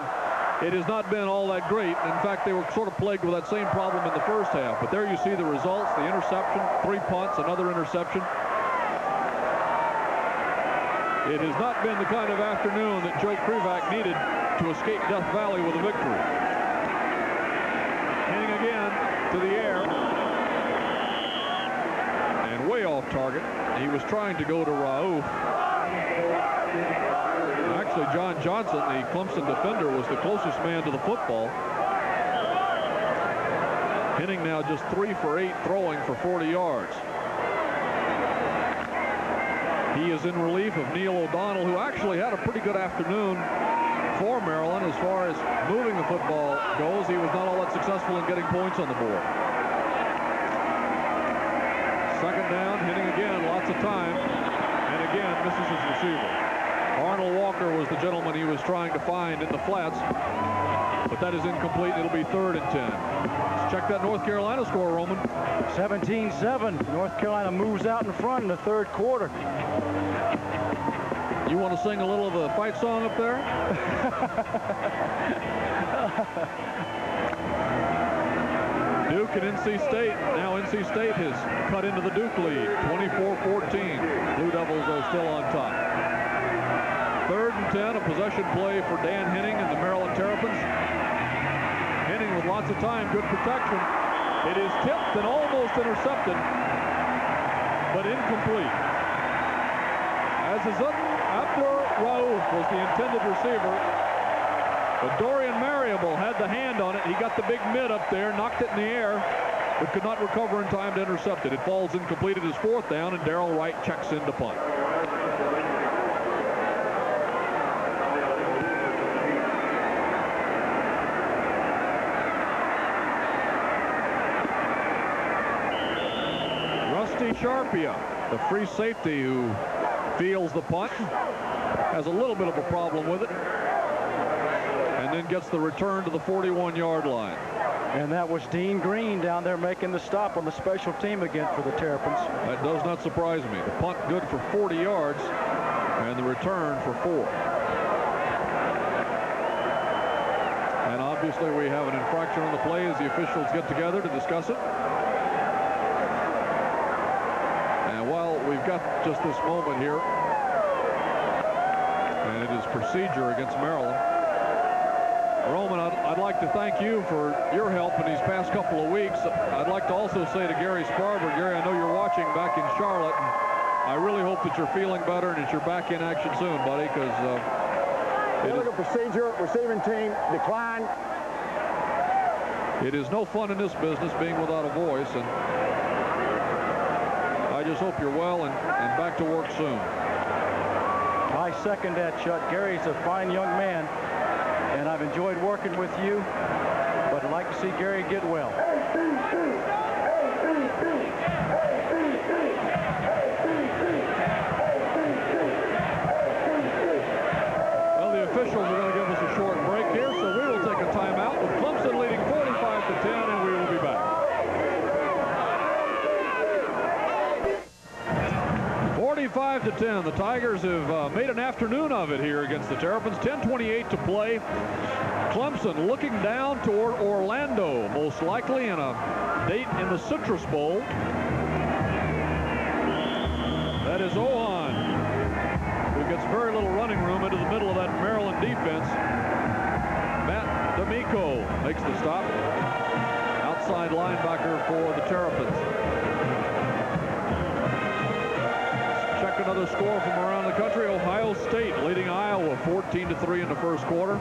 it has not been all that great. In fact, they were sort of plagued with that same problem in the first half. But there you see the results, the interception, 3 punts, another interception. It has not been the kind of afternoon that Joe Krivak needed to escape Death Valley with a victory. Hitting again to the air. And way off target. He was trying to go to Rauf. Actually, John Johnson, the Clemson defender, was the closest man to the football. Hitting now just 3 for 8, throwing for 40 yards. He is in relief of Neil O'Donnell, who actually had a pretty good afternoon for Maryland as far as moving the football goes. He was not all that successful in getting points on the board. Second down, hitting again, lots of time, and again misses his receiver. Arnold Walker was the gentleman he was trying to find in the flats, but that is incomplete. It'll be 3rd and 10. Let's check that North Carolina score, Roman. 17-7. North Carolina moves out in front in the 3rd quarter. You want to sing a little of the fight song up there? Duke and NC State. Now NC State has cut into the Duke lead. 24-14. Blue Devils are still on top. 3rd and 10, a possession play for Dan Henning and the Maryland Terrapins. Henning with lots of time, good protection. It is tipped and almost intercepted, but incomplete. As is Abdur Rauf was the intended receiver, but Dorian Marable had the hand on it. He got the big mid up there, knocked it in the air, but could not recover in time to intercept it. It falls incomplete at his 4th down, and Darrell Wright checks in to punt. Sharpia, the free safety who fields the punt, has a little bit of a problem with it, and then gets the return to the 41-yard line. And that was Dean Green down there making the stop on the special team again for the Terrapins. That does not surprise me. The punt good for 40 yards, and the return for 4. And obviously we have an infraction on the play as the officials get together to discuss it. We've got just this moment here, and it is procedure against Maryland. Roman, I'd like to thank you for your help in these past couple of weeks. I'd like to also say to Gary Sparber, Gary, I know you're watching back in Charlotte, and I really hope that you're feeling better and that you're back in action soon, buddy, because Illegal procedure, receiving team, decline. It is no fun in this business being without a voice, and I just hope you're well and back to work soon. I second that, Chuck. Gary's a fine young man, and I've enjoyed working with you, but I'd like to see Gary get well. Well, the officials are going to give us a short break here, so we will take a timeout with Clemson leading 45-10, and we will be back. 45-10. The Tigers have made an afternoon of it here against the Terrapins. 10:28 to play. Clemson looking down toward Orlando, most likely in a date in the Citrus Bowl. That is Ohan, who gets very little running room into the middle of that Maryland defense. Matt D'Amico makes the stop. Outside linebacker for the Terrapins. Check another score from around the country. Ohio State leading Iowa 14-3 in the first quarter.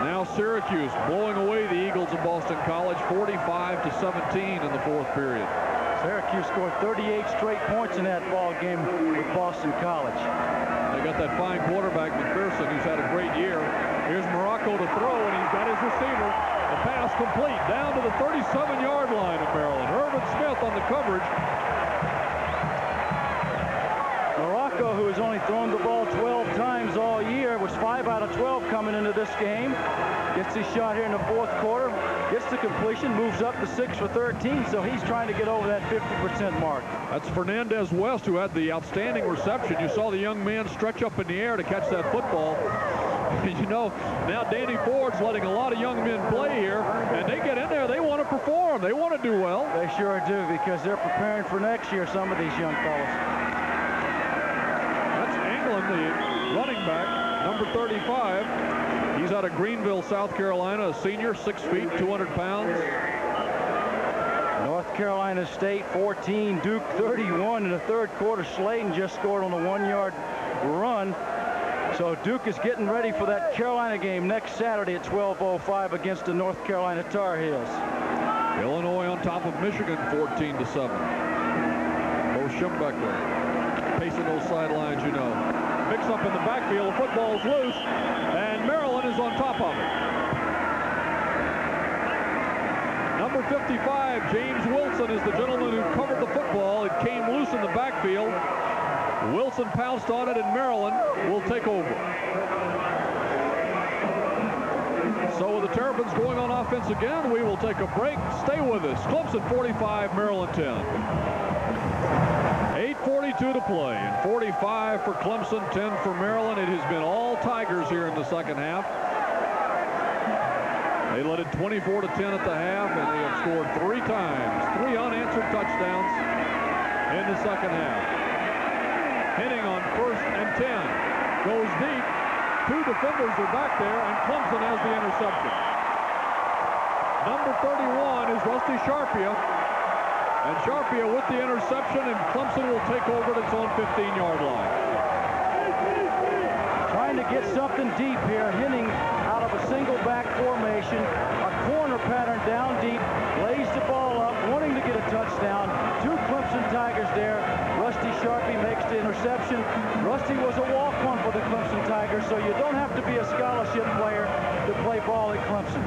Now Syracuse blowing away the Eagles of Boston College 45-17 in the fourth period. Syracuse scored 38 straight points in that ball game with Boston College. They got that fine quarterback McPherson, who's had a great year. Here's Morocco to throw, and he's got his receiver. The pass complete down to the 37-yard line of Maryland. Irvin Smith on the coverage. Morocco, who has only thrown the ball 12 times all year, was 5 out of 12 coming into this game. Gets his shot here in the fourth quarter, gets the completion, moves up to 6 for 13, so he's trying to get over that 50% mark. That's Fernandez West, who had the outstanding reception. You saw the young man stretch up in the air to catch that football. You know, now Danny Ford's letting a lot of young men play here, and they get in there, they want to perform, they want to do well. They sure do, because they're preparing for next year, some of these young fellas. That's England, the running back, number 35. He's out of Greenville, South Carolina, a senior, 6 feet, 200 pounds. North Carolina State 14, Duke 31 in the third quarter. Slayton just scored on a 1-yard run. So Duke is getting ready for that Carolina game next Saturday at 12:05 against the North Carolina Tar Heels. Illinois on top of Michigan, 14-7. Bo Schembechler pacing those sidelines, you know. Mix up in the backfield, the football's loose, and Maryland is on top of it. Number 55, James Wilson, is the gentleman who covered the football. It came loose in the backfield. Wilson pounced on it, and Maryland will take over. So with the Terrapins going on offense again, we will take a break. Stay with us. Clemson 45, Maryland 10. 8:42 to play, and 45 for Clemson, 10 for Maryland. It has been all Tigers here in the second half. They led it 24-10 at the half, and they have scored 3 times, 3 unanswered touchdowns in the second half. Henning on 1st and 10. Goes deep. 2 defenders are back there, and Clemson has the interception. Number 31 is Rusty Sharpia. And Sharpia with the interception, and Clemson will take over at its own 15-yard line. Trying to get something deep here. Henning out of a single back formation. A corner pattern down deep. Lays the ball up, wanting to get a touchdown. 2 Clemson Tigers there. Rusty Sharpie makes the interception. Rusty was a walk-on for the Clemson Tigers, so you don't have to be a scholarship player to play ball at Clemson.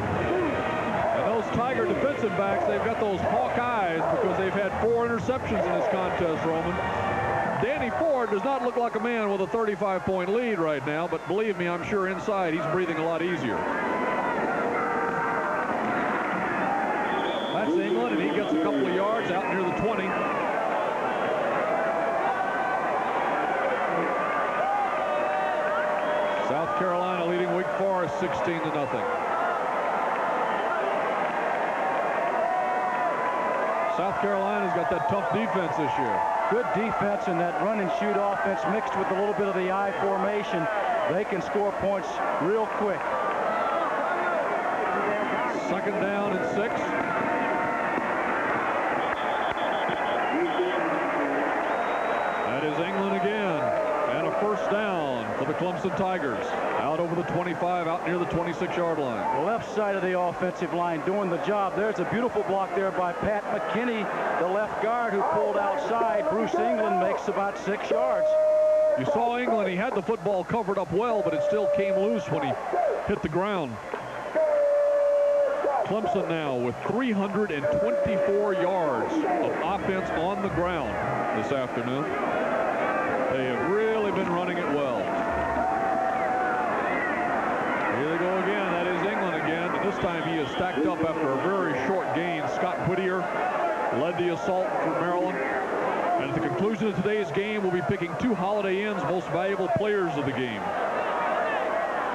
And those Tiger defensive backs, they've got those hawk eyes because they've had 4 interceptions in this contest, Roman. Danny Ford does not look like a man with a 35-point lead right now, but believe me, I'm sure inside he's breathing a lot easier. That's England, and he gets a couple of yards out near the 20. South Carolina leading Wake Forest 16-0. South Carolina's got that tough defense this year. Good defense, and that run and shoot offense mixed with a little bit of the I formation they can score points real quick. Second down and 6. That is England again. And a first down for the Clemson Tigers. Out over the 25, out near the 26-yard line. The left side of the offensive line doing the job. There's a beautiful block there by Pat McKinney, the left guard who pulled outside. Bruce England makes about 6 yards. You saw England, he had the football covered up well, but it still came loose when he hit the ground. Clemson now with 324 yards of offense on the ground this afternoon. They have really been running it well. Here they go again. That is England again. And this time he is stacked up after a very short gain. Scott Whittier led the assault for Maryland. And at the conclusion of today's game, we'll be picking 2 Holiday Inn's most valuable players of the game.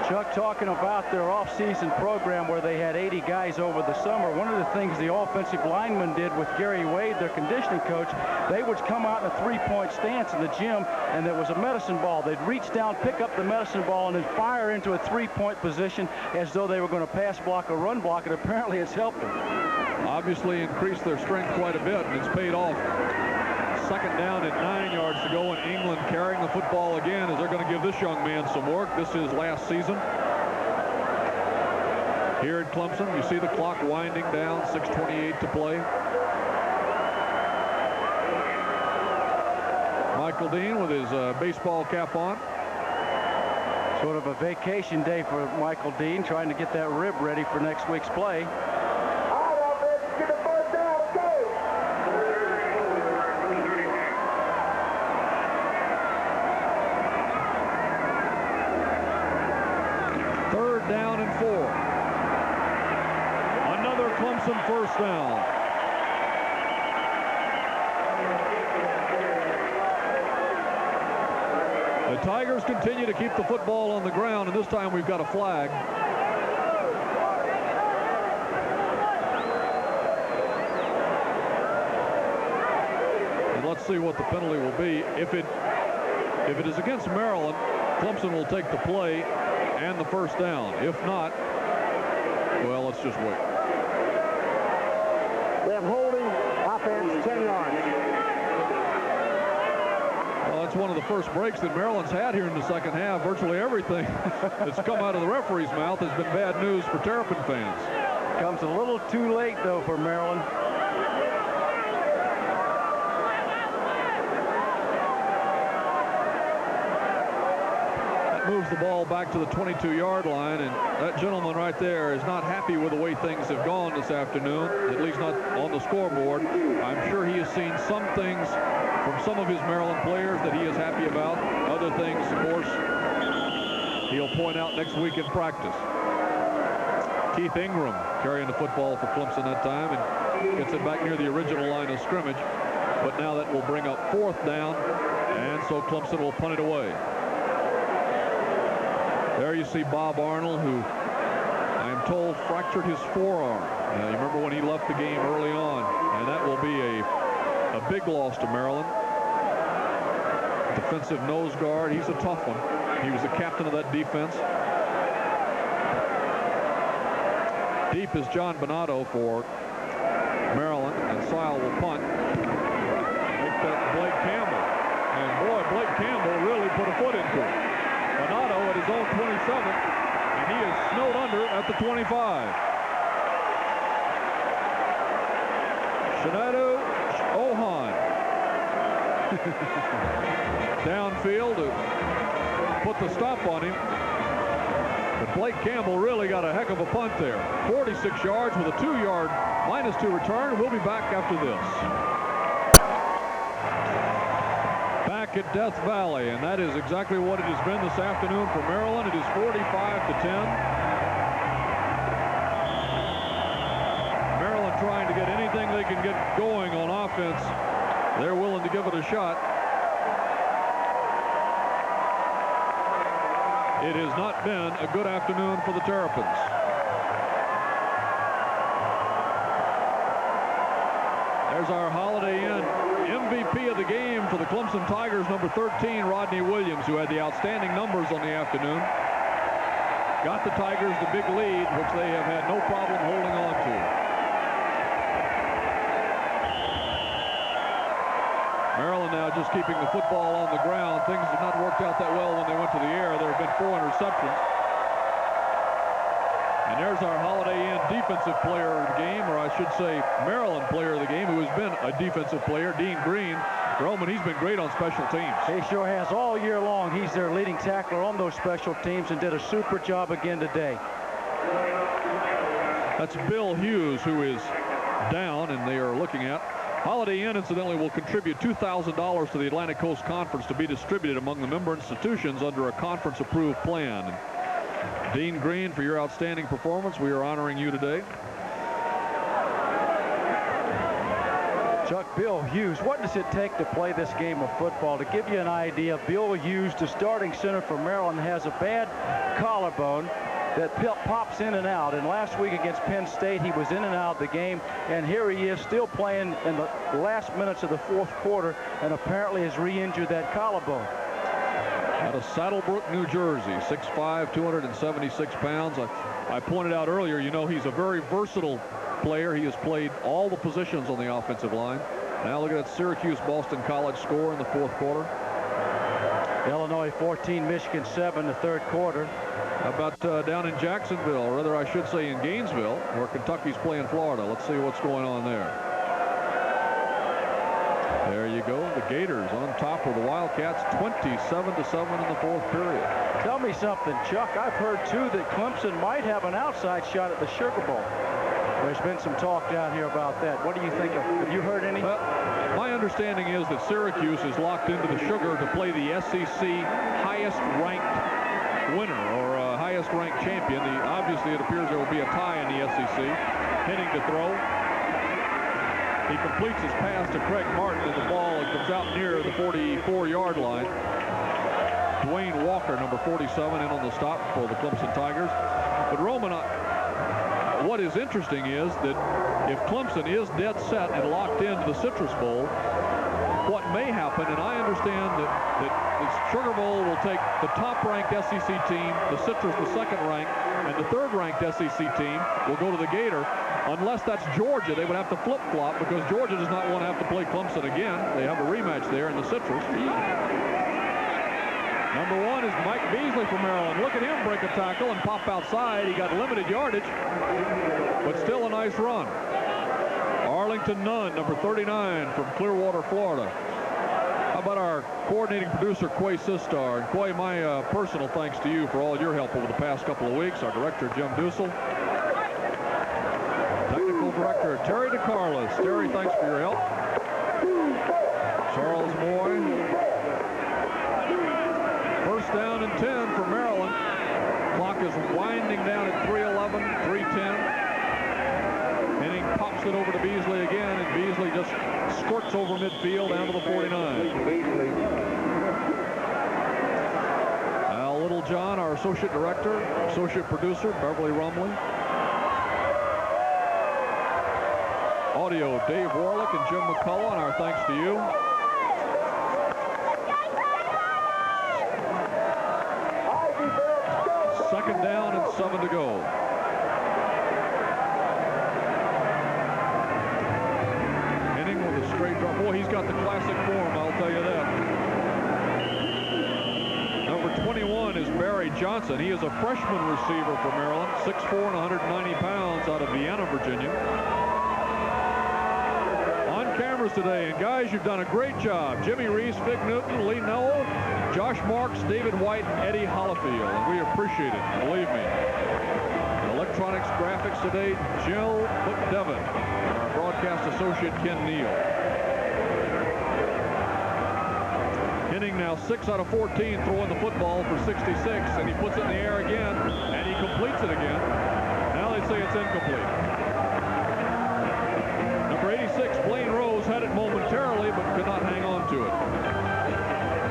Chuck, talking about their off-season program where they had 80 guys over the summer, one of the things the offensive linemen did with Gary Wade, their conditioning coach, they would come out in a 3-point stance in the gym, and there was a medicine ball. They'd reach down, pick up the medicine ball, and then fire into a 3-point position as though they were going to pass block or run block, and apparently it's helped them. Obviously increased their strength quite a bit, and it's paid off. Second down and 9 yards to go, and England carrying the football again as they're going to give this young man some work. This is last season here at Clemson. You see the clock winding down, 6:28 to play. Michael Dean with his baseball cap on. Sort of a vacation day for Michael Dean, trying to get that rib ready for next week's play. Down and 4. Another Clemson first down. The Tigers continue to keep the football on the ground, and this time we've got a flag. And let's see what the penalty will be. If it is against Maryland, Clemson will take the play and the first down. If not, well, let's just wait. They have holding offense 10 yards. Well, that's one of the first breaks that Maryland's had here in the second half. Virtually everything that's come out of the referee's mouth has been bad news for Terrapin fans. Comes a little too late, though, for Maryland. Moves the ball back to the 22-yard line, and that gentleman right there is not happy with the way things have gone this afternoon, at least not on the scoreboard. I'm sure he has seen some things from some of his Maryland players that he is happy about. Other things, of course, he'll point out next week in practice. Keith Ingram carrying the football for Clemson that time and gets it back near the original line of scrimmage, but now that will bring up 4th down, and so Clemson will punt it away. There you see Bob Arnold, who I am told fractured his forearm. You remember when he left the game early on, and that will be a big loss to Maryland. Defensive nose guard. He's a tough one. He was the captain of that defense. Deep is John Bonato for Maryland, and Sile will punt. Make that Blake Campbell. And boy, Blake Campbell really put a foot into it. Bonato at his own 27, and he is snowed under at the 25. Shinadu Ohan downfield to put the stop on him. But Blake Campbell really got a heck of a punt there. 46 yards with a 2-yard -2 return. We'll be back after this. Back at Death Valley, and that is exactly what it has been this afternoon for Maryland. It is 45-10. Maryland trying to get anything they can get going on offense. They're willing to give it a shot. It has not been a good afternoon for the Terrapins. There's our Holiday Inn MVP of the game for the Clemson Tigers, number 13, Rodney Williams, who had the outstanding numbers on the afternoon. Got the Tigers the big lead, which they have had no problem holding on to. Maryland now just keeping the football on the ground. Things have not worked out that well when they went to the air. There have been 4 interceptions. And there's our Holiday Inn defensive player of the game, or I should say Maryland player of the game, who has been a defensive player, Dean Green. Roman, he's been great on special teams. He sure has all year long. He's their leading tackler on those special teams and did a super job again today. That's Bill Hughes, who is down, and they are looking at. Holiday Inn, incidentally, will contribute $2,000 to the Atlantic Coast Conference to be distributed among the member institutions under a conference-approved plan. Dean Green, for your outstanding performance, we are honoring you today. Chuck, Bill Hughes, what does it take to play this game of football? To give you an idea, Bill Hughes, the starting center for Maryland, has a bad collarbone that pops in and out. And last week against Penn State, he was in and out of the game. And here he is still playing in the last minutes of the 4th quarter and apparently has re-injured that collarbone. Out of Saddlebrook, New Jersey, 6'5", 276 pounds. I pointed out earlier, you know, he's a very versatile player. He has played all the positions on the offensive line. Now look at that Syracuse-Boston College score in the 4th quarter. Illinois 14, Michigan 7 the 3rd quarter. How about down in Jacksonville, or rather I should say in Gainesville, where Kentucky's playing Florida. Let's see what's going on there. There you go. The Gators on top of the Wildcats, 27-7 in the 4th period. Tell me something, Chuck. I've heard, too, that Clemson might have an outside shot at the Sugar Bowl. There's been some talk down here about that. What do you think of? Have you heard any? Well, my understanding is that Syracuse is locked into the Sugar to play the SEC highest-ranked winner, or highest-ranked champion. Obviously, it appears there will be a tie in the SEC. Heading to throw. He completes his pass to Craig Martin as the ball comes out near the 44-yard line. Dwayne Walker, number 47, in on the stop for the Clemson Tigers. But Roman, what is interesting is that if Clemson is dead set and locked into the Citrus Bowl, what may happen, and I understand that the Sugar Bowl will take the top-ranked SEC team, the Citrus the second-ranked, and the third-ranked SEC team will go to the Gator. Unless that's Georgia, they would have to flip-flop because Georgia does not want to have to play Clemson again. They have a rematch there in the Citrus. Number 1 is Mike Beasley from Maryland. Look at him break a tackle and pop outside. He got limited yardage, but still a nice run. Arlington Nunn, number 39 from Clearwater, Florida. How about our coordinating producer, Quay Sistar? And Quay, my personal thanks to you for all your help over the past couple of weeks. Our director, Jim Dussel. Technical director, Terry DeCarlos. Terry, thanks for your help. Charles Moy. First down and 10 for Maryland. Clock is winding down at 3:11, 3:10. Henning pops it over to Beasley again, and Beasley just squirts over midfield down to the 49. Al Littlejohn, our associate director, associate producer, Beverly Rumley. Audio, Dave Warlick and Jim McCullough, and our thanks to you. Second down and 7 to go. Henning with a straight drop. Boy, he's got the classic form, I'll tell you that. Number 21 is Barry Johnson. He is a freshman receiver for Maryland, 6'4" and 190 pounds out of Vienna, Virginia. Cameras today, and guys, you've done a great job. Jimmy Reese, Fig Newton, Lee Noel, Josh Marks, David White, and Eddie Hollifield, and we appreciate it, believe me. Electronics graphics today, Jill McDevitt, and our broadcast associate, Ken Neal. Henning now 6 out of 14 throwing the football for 66, and he puts it in the air again, and he completes it again. Now they say it's incomplete. Number 86, Blaine Rose, had it momentarily, but could not hang on to it.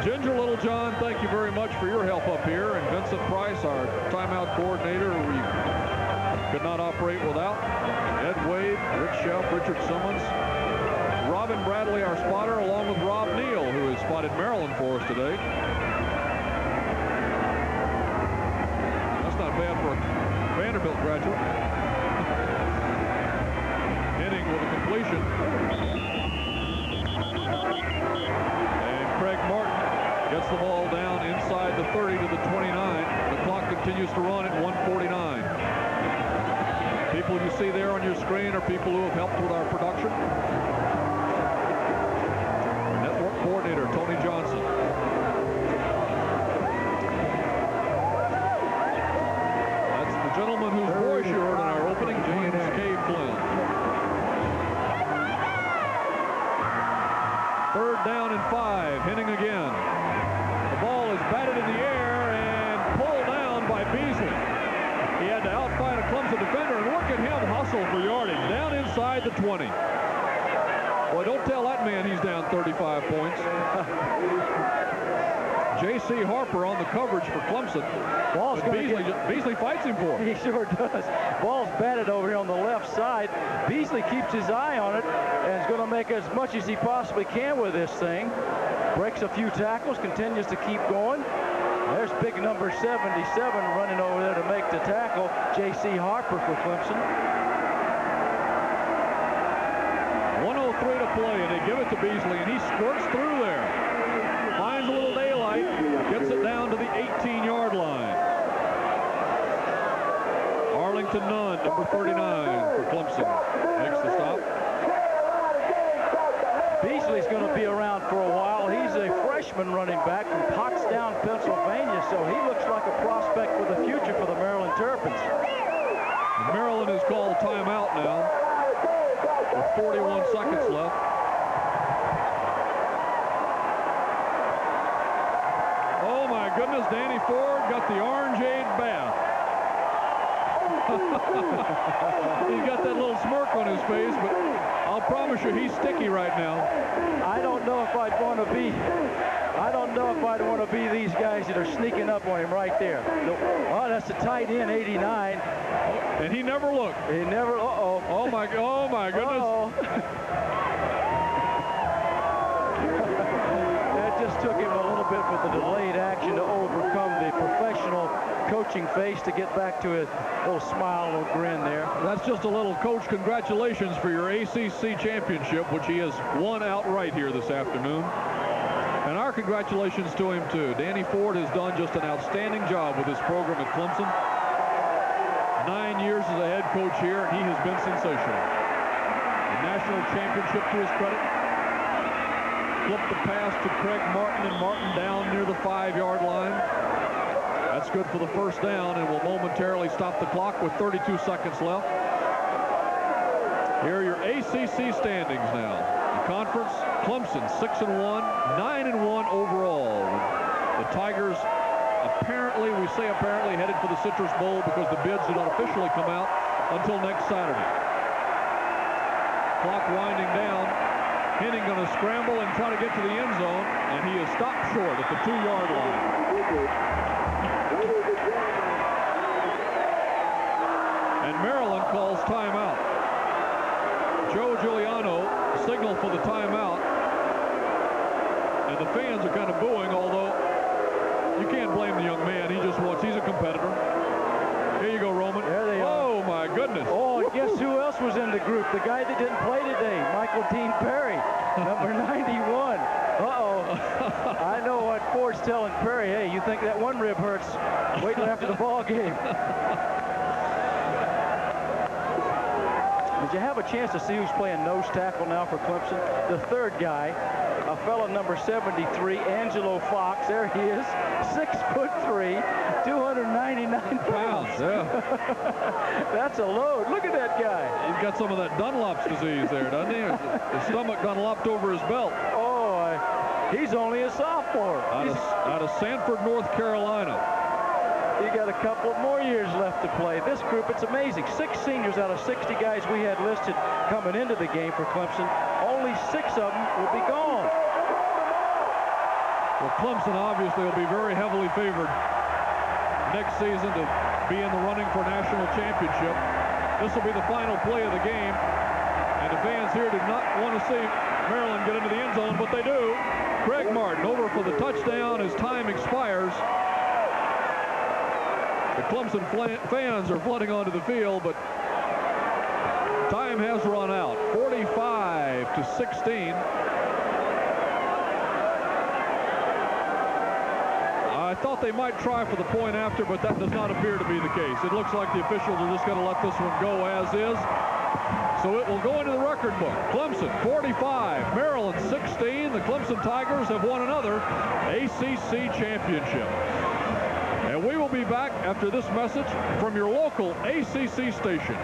Ginger Littlejohn, thank you very much for your help up here. And Vincent Price, our timeout coordinator, we could not operate without. Ed Wade, Rick Shelf, Richard Simmons, Rob Kevin Bradley, our spotter, along with Rob Neal, who has spotted Maryland for us today. That's not bad for a Vanderbilt graduate. Henning with a completion. And Craig Martin gets the ball down inside the 30 to the 29. The clock continues to run at 1:49. People you see there on your screen are people who have helped with our production. Network coordinator Tony Johnson. That's the gentleman whose voice you heard in our opening, James K. Flynn. Third down and 5. Henning again. The ball is batted in the air and pulled down by Beasley. He had to outfight a Clemson defender, and look at him hustle for yardage down inside the 20. Boy, don't tell that man he's down 35 points. J.C. Harper on the coverage for Clemson. Beasley fights him for it. He sure does. Ball's batted over here on the left side. Beasley keeps his eye on it and is going to make as much as he possibly can with this thing. Breaks a few tackles, continues to keep going. There's big number 77 running over there to make the tackle. J.C. Harper for Clemson. 1:03 to play, and they give it to Beasley, and he squirts through there. Finds a little daylight, gets it down to the 18-yard line. Arlington Nunn, number 39 for Clemson, makes the stop. Beasley's going to be around for a while. He's a freshman running back from Pottstown, Pennsylvania, so he looks like a prospect for the future for the Maryland Terrapins. Maryland has called timeout now with 41 seconds left. Oh my goodness, Danny Ford got the orangeade bath. He's got that little smirk on his face, but I'll promise you he's sticky right now. I don't know if I'd want to be these guys that are sneaking up on him right there. Oh, that's the tight end, 89. And he never looked. He never, uh-oh. Oh my goodness. That just took him a little bit with the delayed action to overcome the professional coaching face to get back to a little smile, a little grin there. That's just a little coach congratulations for your ACC championship, which he has won outright here this afternoon. And our congratulations to him too. Danny Ford has done just an outstanding job with his program at Clemson. 9 years as a head coach here, and he has been sensational. The national championship to his credit. Flipped the pass to Craig Martin, and Martin down near the 5-yard line. That's good for the first down, and will momentarily stop the clock with 32 seconds left. Here are your ACC standings now. The conference, Clemson 6-1, 9-1 overall. The Tigers apparently, we say apparently, headed for the Citrus Bowl because the bids do not officially come out until next Saturday. Clock winding down. Henning going to scramble and try to get to the end zone, and he is stopped short at the 2-yard line. And Maryland calls timeout. Joe Giuliano signaled for the timeout, and the fans are kind of booing, although you can't blame the young man. He's a competitor. Here you go, Roman. There they are. Oh my goodness. Oh, guess who else was in the group? The guy that didn't play today, Michael Dean Perry, number 91. Uh-oh. I know what Ford's telling Perry. Hey, you think that one rib hurts? Wait till after the ball game. Did you have a chance to see who's playing nose tackle now for Clemson? The third guy, a fellow number 73, Angelo Fox. There he is, 6'3", 299 pounds. Yeah. That's a load. Look at that guy. He's got some of that Dunlop's disease there, doesn't he? His stomach Dunlopped over his belt. Oh, he's only a sophomore. Out of Sanford, North Carolina. He got a couple more years left to play. This group, it's amazing. 6 seniors out of 60 guys we had listed coming into the game for Clemson. Only 6 of them will be gone. Well, Clemson obviously will be very heavily favored next season to be in the running for national championship. This will be the final play of the game, and the fans here do not want to see Maryland get into the end zone, but they do. Craig Martin over for the touchdown as time expires. The Clemson fans are flooding onto the field, but time has run out. 45-16. I thought they might try for the point after, but that does not appear to be the case. It looks like the officials are just going to let this one go as is. So it will go into the record book. Clemson 45, Maryland 16. The Clemson Tigers have won another ACC championship. And we will be back after this message from your local ACC station.